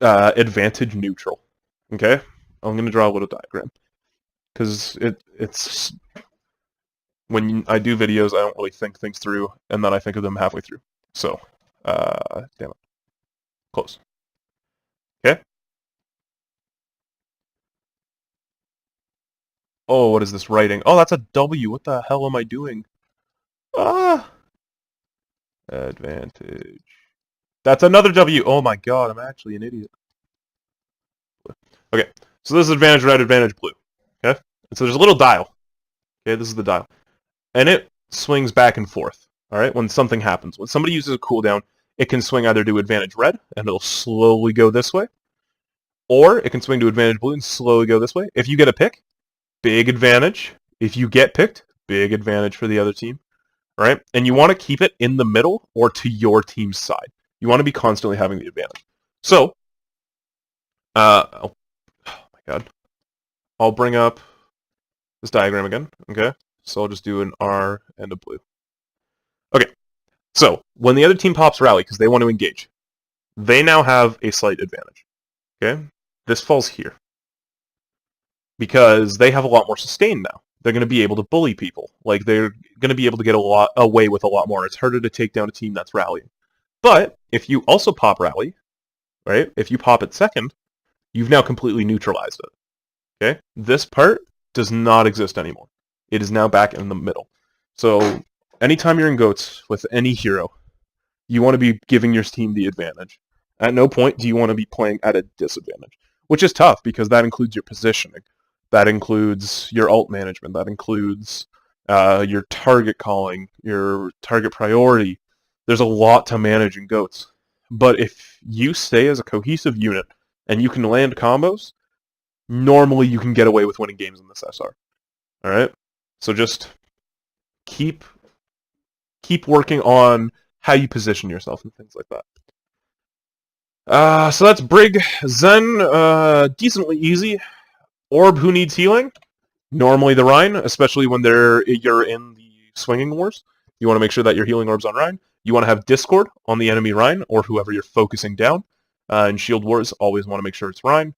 advantage neutral. Okay, I'm going to draw a little diagram, because it's when I do videos, I don't really think things through, and then I think of them halfway through. So, damn it. Close. Okay. Oh, what is this writing? Oh, that's a W. What the hell am I doing? Ah! Advantage. That's another W. Oh my god, I'm actually an idiot. Okay, so this is advantage red, advantage blue. Okay? And so there's a little dial. Okay, this is the dial. And it swings back and forth. Alright, when something happens. When somebody uses a cooldown, it can swing either to advantage red, and it'll slowly go this way, or it can swing to advantage blue and slowly go this way. If you get a pick, big advantage. If you get picked, big advantage for the other team. Right? And you want to keep it in the middle or to your team's side. You want to be constantly having the advantage. So, oh my god. I'll bring up this diagram again, okay? So I'll just do an R and a blue. Okay, so when the other team pops rally, because they want to engage, they now have a slight advantage, okay? This falls here. Because they have a lot more sustain now. They're going to be able to bully people. Like, they're going to be able to get away with a lot more. It's harder to take down a team that's rallying. But if you also pop rally, right? If you pop it second, you've now completely neutralized it. Okay? This part does not exist anymore. It is now back in the middle. So anytime you're in goats with any hero, you want to be giving your team the advantage. At no point do you want to be playing at a disadvantage, which is tough because that includes your positioning. That includes your ult management. That includes your target calling, your target priority. There's a lot to manage in GOATs. But if you stay as a cohesive unit and you can land combos, normally you can get away with winning games in this SR. Alright? So just keep working on how you position yourself and things like that. So that's Brig. Zen, decently easy. Orb, who needs healing? Normally the Rhine, especially when you're in the swinging wars. You want to make sure that your healing orb's on Rhine. You want to have Discord on the enemy Rhine, or whoever you're focusing down. In Shield Wars, always want to make sure it's Rhine.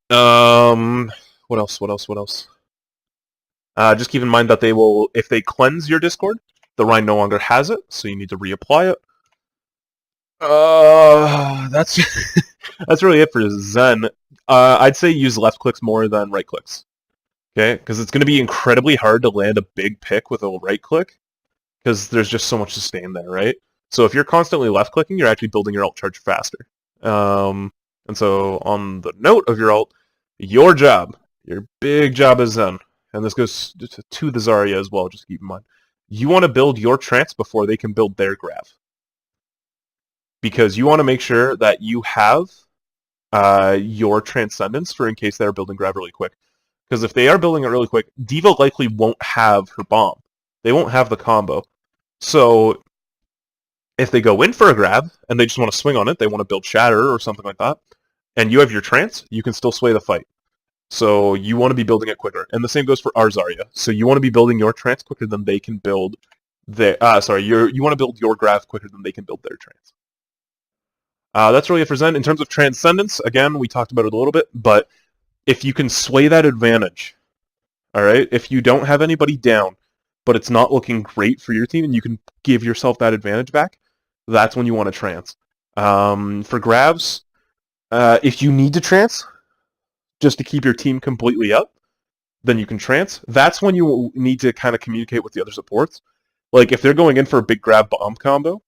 What else? Just keep in mind that they will, if they cleanse your Discord, the Rhine no longer has it, so you need to reapply it. That's that's really it for Zen. I'd say use left clicks more than right clicks. Okay, because it's going to be incredibly hard to land a big pick with a right click, because there's just so much sustain there, right? So if you're constantly left clicking, you're actually building your ult charge faster. And so on the note of your ult, your big job is Zen, and this goes to the Zarya as well, just keep in mind. You want to build your trance before they can build their grav. Because you want to make sure that you have your Transcendence for in case they're building grav really quick. Because if they are building it really quick, D.Va likely won't have her bomb. They won't have the combo. So if they go in for a grab, and they just want to swing on it, they want to build Shatter or something like that, and you have your Trance, you can still sway the fight. So you want to be building it quicker. And the same goes for our Zarya. So you want to be building your Trance quicker than they can build their... you want to build your grav quicker than they can build their Trance. That's really it for Zen. In terms of Transcendence, again, we talked about it a little bit, but if you can sway that advantage, alright? If you don't have anybody down, but it's not looking great for your team, and you can give yourself that advantage back, that's when you want to trance. For grabs, if you need to trance, just to keep your team completely up, then you can trance. That's when you need to kind of communicate with the other supports. Like, if they're going in for a big grab bomb combo,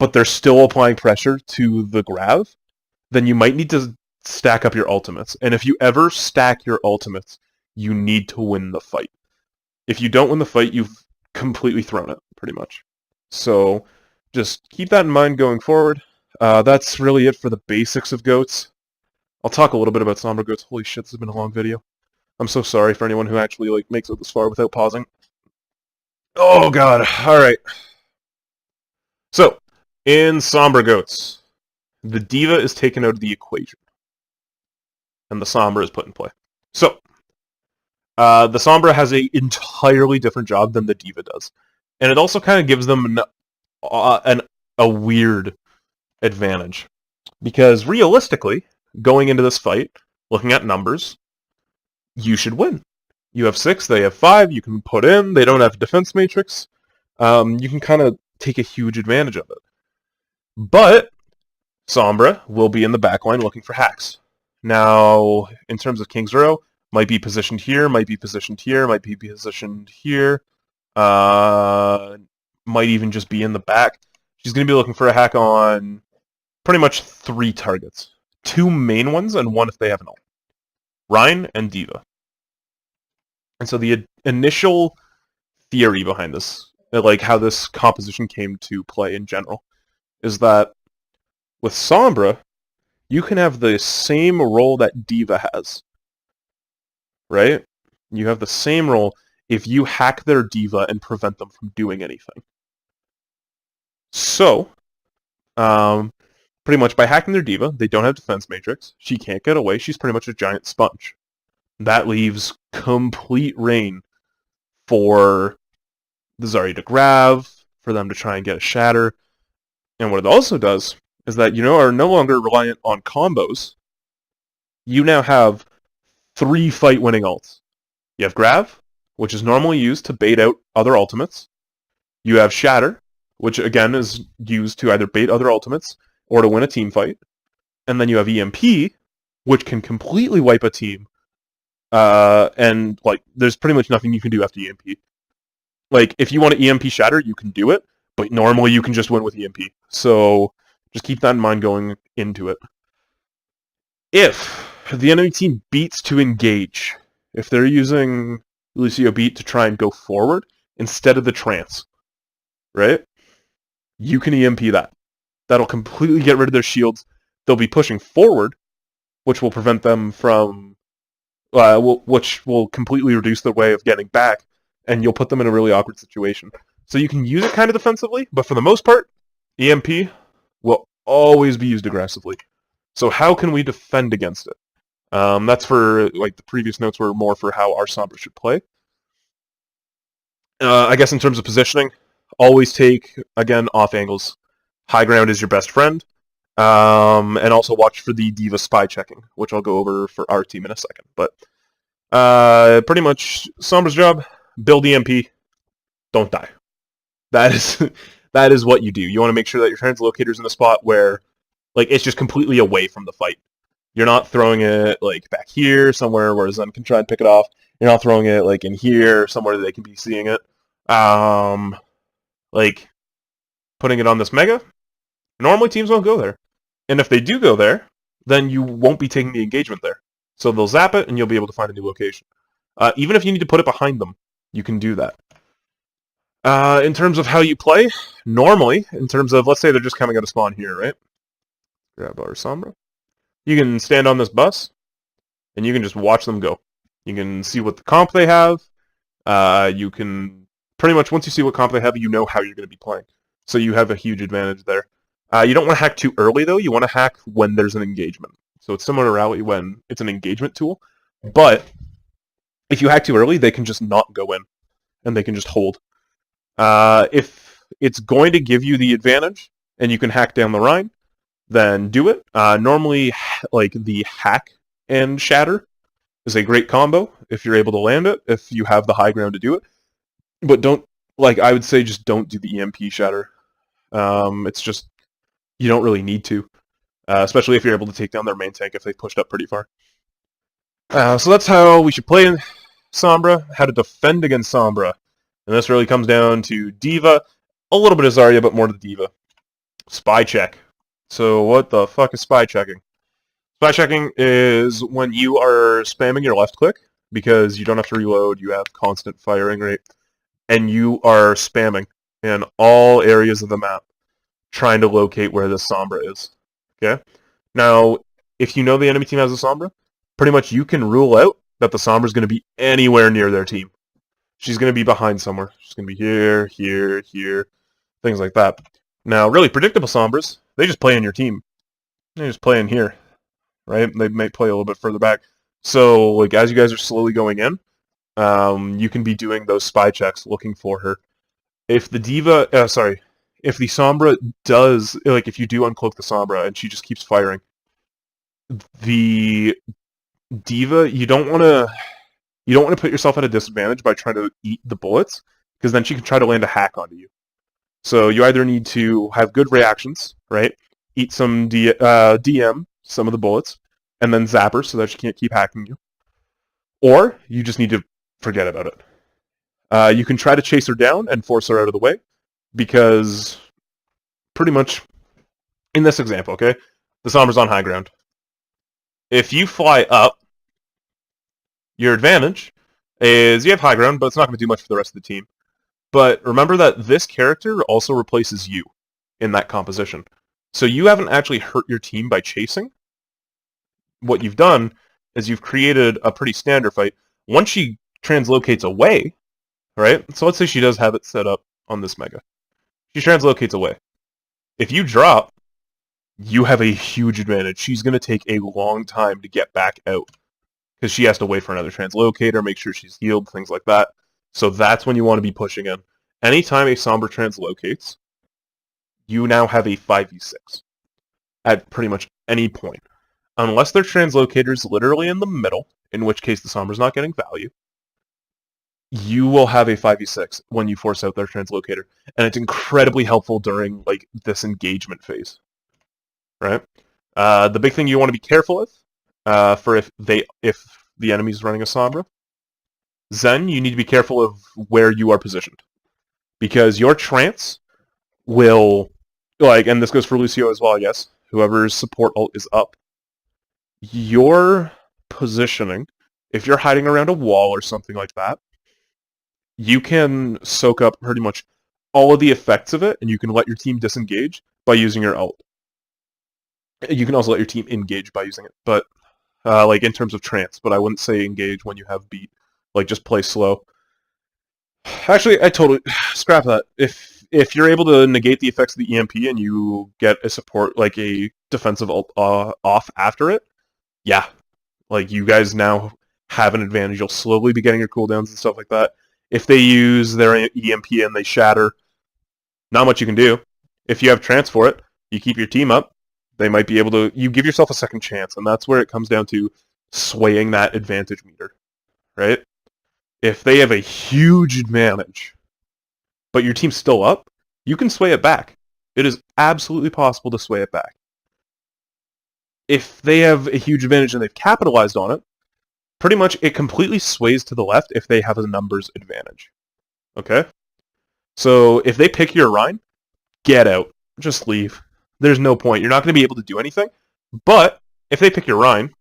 but they're still applying pressure to the grav, then you might need to stack up your ultimates. And if you ever stack your ultimates, you need to win the fight. If you don't win the fight, you've completely thrown it, pretty much. So just keep that in mind going forward. That's really it for the basics of goats. I'll talk a little bit about Sombra goats. Holy shit, this has been a long video. I'm so sorry for anyone who actually makes it this far without pausing. Oh god, alright. So, in Sombra goats, the D.Va is taken out of the equation. And the Sombra is put in play. So, the Sombra has an entirely different job than the D.Va does. And it also kind of gives them a weird advantage. Because realistically, going into this fight, looking at numbers, you should win. You have 6, they have 5, you can put in, they don't have defense matrix. You can kind of take a huge advantage of it. But Sombra will be in the backline looking for hacks. Now, in terms of King's Row, might be positioned here, might be positioned here, might be positioned here. Might even just be in the back. She's going to be looking for a hack on pretty much 3 targets. 2 main ones and 1 if they have an ult. Rhine and D.Va. And so the initial theory behind this, like how this composition came to play in general, is that with Sombra, you can have the same role that D.Va has. Right? You have the same role if you hack their D.Va and prevent them from doing anything. So, pretty much by hacking their D.Va, they don't have defense matrix. She can't get away. She's pretty much a giant sponge. That leaves complete reign for the Zarya to grab, for them to try and get a shatter. And what it also does is that you are no longer reliant on combos. You now have 3 fight-winning ults. You have Grav, which is normally used to bait out other ultimates. You have Shatter, which again is used to either bait other ultimates or to win a team fight. And then you have EMP, which can completely wipe a team. And like, there's pretty much nothing you can do after EMP. Like, if you want to EMP Shatter, you can do it, but normally you can just win with EMP. So just keep that in mind going into it. If the enemy team beats to engage, if they're using Lucio Beat to try and go forward instead of the trance, right? You can EMP that. That'll completely get rid of their shields. They'll be pushing forward, which will prevent them from, which will completely reduce their way of getting back, and you'll put them in a really awkward situation. So you can use it kind of defensively, but for the most part, EMP will always be used aggressively. So how can we defend against it? That's for, like, the previous notes were more for how our Sombra should play. I guess in terms of positioning, always take, again, off angles. High ground is your best friend. And also watch for the D.Va spy checking, which I'll go over for our team in a second. But pretty much Sombra's job, build EMP, don't die. That is what you do. You want to make sure that your translocator's in a spot where, like, it's just completely away from the fight. You're not throwing it, like, back here, somewhere where Zen can try and pick it off. You're not throwing it, like, in here, somewhere they can be seeing it. Like, putting it on this mega, normally teams won't go there. And if they do go there, then you won't be taking the engagement there. So they'll zap it, and you'll be able to find a new location. Even if you need to put it behind them, you can do that. In terms of how you play, normally, in terms of, let's say they're just coming out of spawn here, right? Grab our Sombra. You can stand on this bus, and you can just watch them go. You can see what the comp they have. You can, pretty much, once you see what comp they have, you know how you're going to be playing. So you have a huge advantage there. You don't want to hack too early, though. You want to hack when there's an engagement. So it's similar to Rally when it's an engagement tool. But if you hack too early, they can just not go in, and they can just hold. If it's going to give you the advantage, and you can hack down the Rhine, then do it. Normally, like, the hack and shatter is a great combo if you're able to land it, if you have the high ground to do it. But don't, like, I would say just don't do the EMP shatter. It's just, you don't really need to, especially if you're able to take down their main tank if they pushed up pretty far. So that's how we should play in Sombra, how to defend against Sombra. And this really comes down to D.Va, a little bit of Zarya, but more to D.Va. Spy check. So what the fuck is spy checking? Spy checking is when you are spamming your left click, because you don't have to reload, you have constant firing rate, and you are spamming in all areas of the map, trying to locate where this Sombra is. Okay? Now, if you know the enemy team has a Sombra, pretty much you can rule out that the Sombra is going to be anywhere near their team. She's going to be behind somewhere. She's going to be here, here, here, things like that. Now, really predictable Sombras, they just play in your team. They just play in here, right? They might play a little bit further back. So, like, as you guys are slowly going in, you can be doing those spy checks, looking for her. If the D.Va, if the Sombra does, like, if you do uncloak the Sombra and she just keeps firing, the D.Va, you don't want to put yourself at a disadvantage by trying to eat the bullets, because then she can try to land a hack onto you. So you either need to have good reactions, right? eat some DM, some of the bullets, and then zap her so that she can't keep hacking you. Or you just need to forget about it. You can try to chase her down and force her out of the way, because pretty much in this example, okay, the Sombra's on high ground. If you fly up, your advantage is you have high ground, but it's not going to do much for the rest of the team. But remember that this character also replaces you in that composition. So you haven't actually hurt your team by chasing. What you've done is you've created a pretty standard fight. Once she translocates away, right? So let's say she does have it set up on this mega. She translocates away. If you drop, you have a huge advantage. She's going to take a long time to get back out, because she has to wait for another translocator, make sure she's healed, things like that. So that's when you want to be pushing in. Anytime a Sombra translocates, you now have a 5v6 at pretty much any point. Unless their translocator's literally in the middle, in which case the Sombra's not getting value, you will have a 5v6 when you force out their translocator. And it's incredibly helpful during like this engagement phase. Right? The big thing you want to be careful with, for if the enemy's running a Sombra, Zen, you need to be careful of where you are positioned. Because your trance will, like, and this goes for Lucio as well, I guess, whoever's support ult is up, your positioning, if you're hiding around a wall or something like that, you can soak up pretty much all of the effects of it, and you can let your team disengage by using your ult. You can also let your team engage by using it, but like in terms of trance, but I wouldn't say engage when you have beat. Like, just play slow. Actually, I totally scrap that. If you're able to negate the effects of the EMP and you get a support, like a defensive ult off after it, yeah, like you guys now have an advantage. You'll slowly be getting your cooldowns and stuff like that. If they use their EMP and they shatter, not much you can do. If you have trance for it, you keep your team up. They might be able to. You give yourself a second chance, and that's where it comes down to swaying that advantage meter, right? If they have a huge advantage, but your team's still up, you can sway it back. It is absolutely possible to sway it back. If they have a huge advantage and they've capitalized on it, pretty much it completely sways to the left if they have a numbers advantage. Okay? So if they pick your Rhine, get out. Just leave. There's no point. You're not going to be able to do anything. But if they pick your Rhine,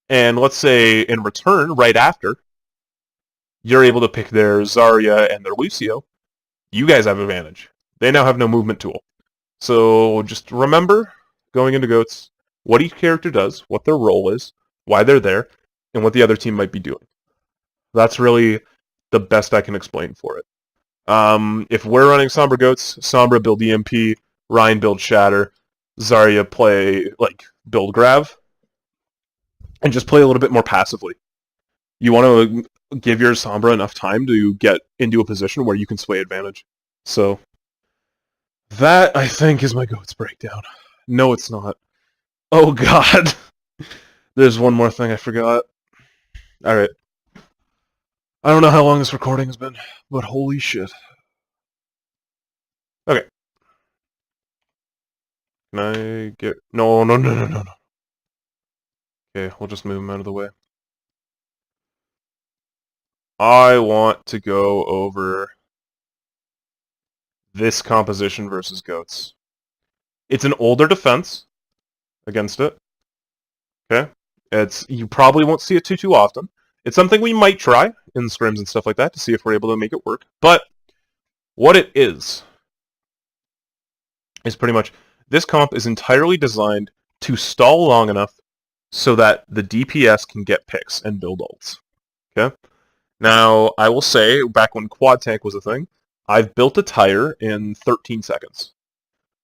and let's say in return, right after, you're able to pick their Zarya and their Lucio, you guys have advantage. They now have no movement tool. So just remember, going into GOATs, what each character does, what their role is, why they're there, and what the other team might be doing. That's really the best I can explain for it. If we're running Sombra GOATs, Sombra build EMP, Ryan build Shatter, Zarya play, like, build Grav, and just play a little bit more passively. You want to give your Sombra enough time to get into a position where you can sway advantage. So, that, I think, is my GOATs breakdown. No, it's not. Oh, God. There's one more thing I forgot. Alright. I don't know how long this recording has been, but holy shit. Okay. Can I get... No. Okay, we'll just move him out of the way. I want to go over this composition versus GOATs. It's an older defense against it. Okay? You probably won't see it too often. It's something we might try in scrims and stuff like that to see if we're able to make it work. But what it is pretty much this comp is entirely designed to stall long enough so that the DPS can get picks and build ults. Okay? Now, I will say, back when quad tank was a thing, I've built a tire in 13 seconds.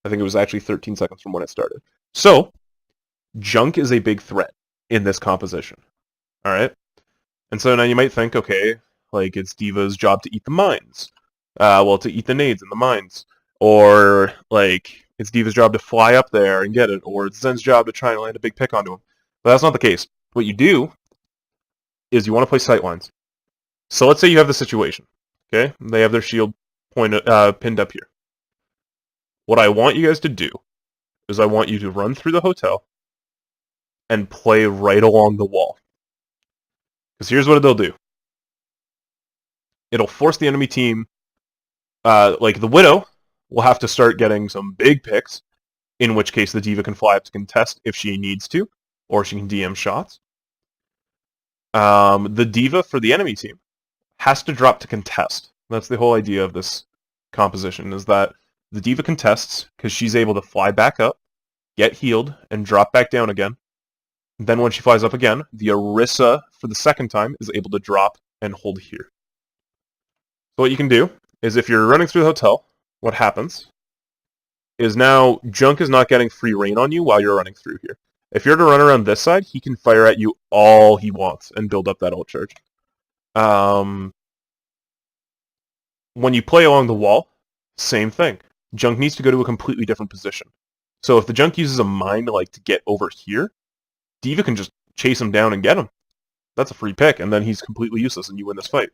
I think it was actually 13 seconds from when it started. So, junk is a big threat in this composition. Alright? And so now you might think, okay, like, it's D.Va's job to eat the mines. To eat the nades in the mines. Or, like, it's D.Va's job to fly up there and get it. Or it's Zen's job to try and land a big pick onto him. But that's not the case. What you do is you want to play sightlines. So let's say you have the situation. Okay? They have their shield pinned up here. What I want you guys to do is I want you to run through the hotel and play right along the wall. Because here's what it'll do. It'll force the enemy team, like the Widow, will have to start getting some big picks, in which case the D.Va can fly up to contest if she needs to, or she can DM shots. The D.Va for the enemy team has to drop to contest. That's the whole idea of this composition, is that the D.Va contests because she's able to fly back up, get healed, and drop back down again. Then when she flies up again, the Orisa for the second time is able to drop and hold here. So what you can do is if you're running through the hotel, what happens is now Junk is not getting free reign on you while you're running through here. If you're to run around this side, he can fire at you all he wants and build up that ult charge. When you play along the wall, same thing. Junk needs to go to a completely different position. So if the Junk uses a mine to get over here, D.Va can just chase him down and get him. That's a free pick, and then he's completely useless and you win this fight.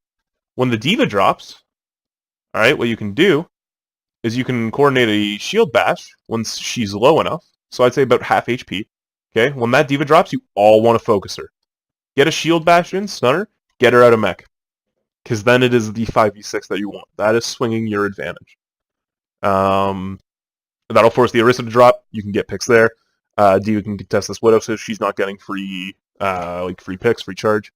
When the D.Va drops, alright, what you can do is you can coordinate a shield bash once she's low enough. So I'd say about half HP. Okay, when that D.Va drops, you all want to focus her. Get a shield bash in, stun her, get her out of mech. Because then it is the 5v6 that you want. That is swinging your advantage. That'll force the Orisa to drop. You can get picks there. D.Va can contest this Widow, so she's not getting free free picks, free charge.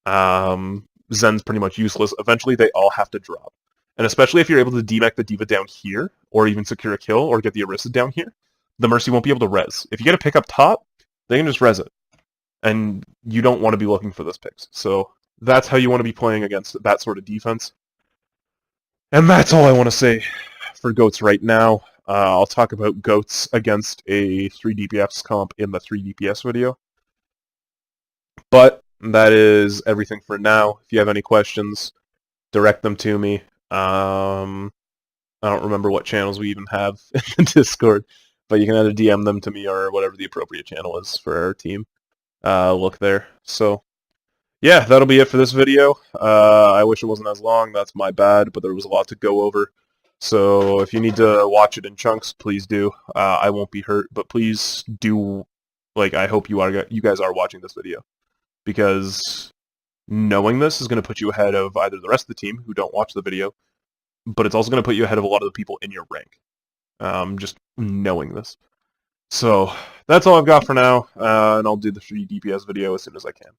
Zen's pretty much useless. Eventually, they all have to drop. And especially if you're able to demech the D.Va down here, or even secure a kill, or get the Orisa down here, the Mercy won't be able to res. If you get a pick up top, they can just res it. And you don't want to be looking for those picks. So that's how you want to be playing against that sort of defense. And that's all I want to say for GOATs right now. I'll talk about GOATs against a 3 DPS comp in the 3 DPS video. But that is everything for now. If you have any questions, direct them to me. I don't remember what channels we even have in Discord, but you can either DM them to me or whatever the appropriate channel is for our team. Look there. So, yeah, that'll be it for this video. I wish it wasn't as long. That's my bad, but there was a lot to go over. So if you need to watch it in chunks, please do. I won't be hurt, but please do. I hope you guys are watching this video, because knowing this is going to put you ahead of either the rest of the team who don't watch the video, but it's also going to put you ahead of a lot of the people in your rank. Just knowing this. So that's all I've got for now, and I'll do the 3 DPS video as soon as I can.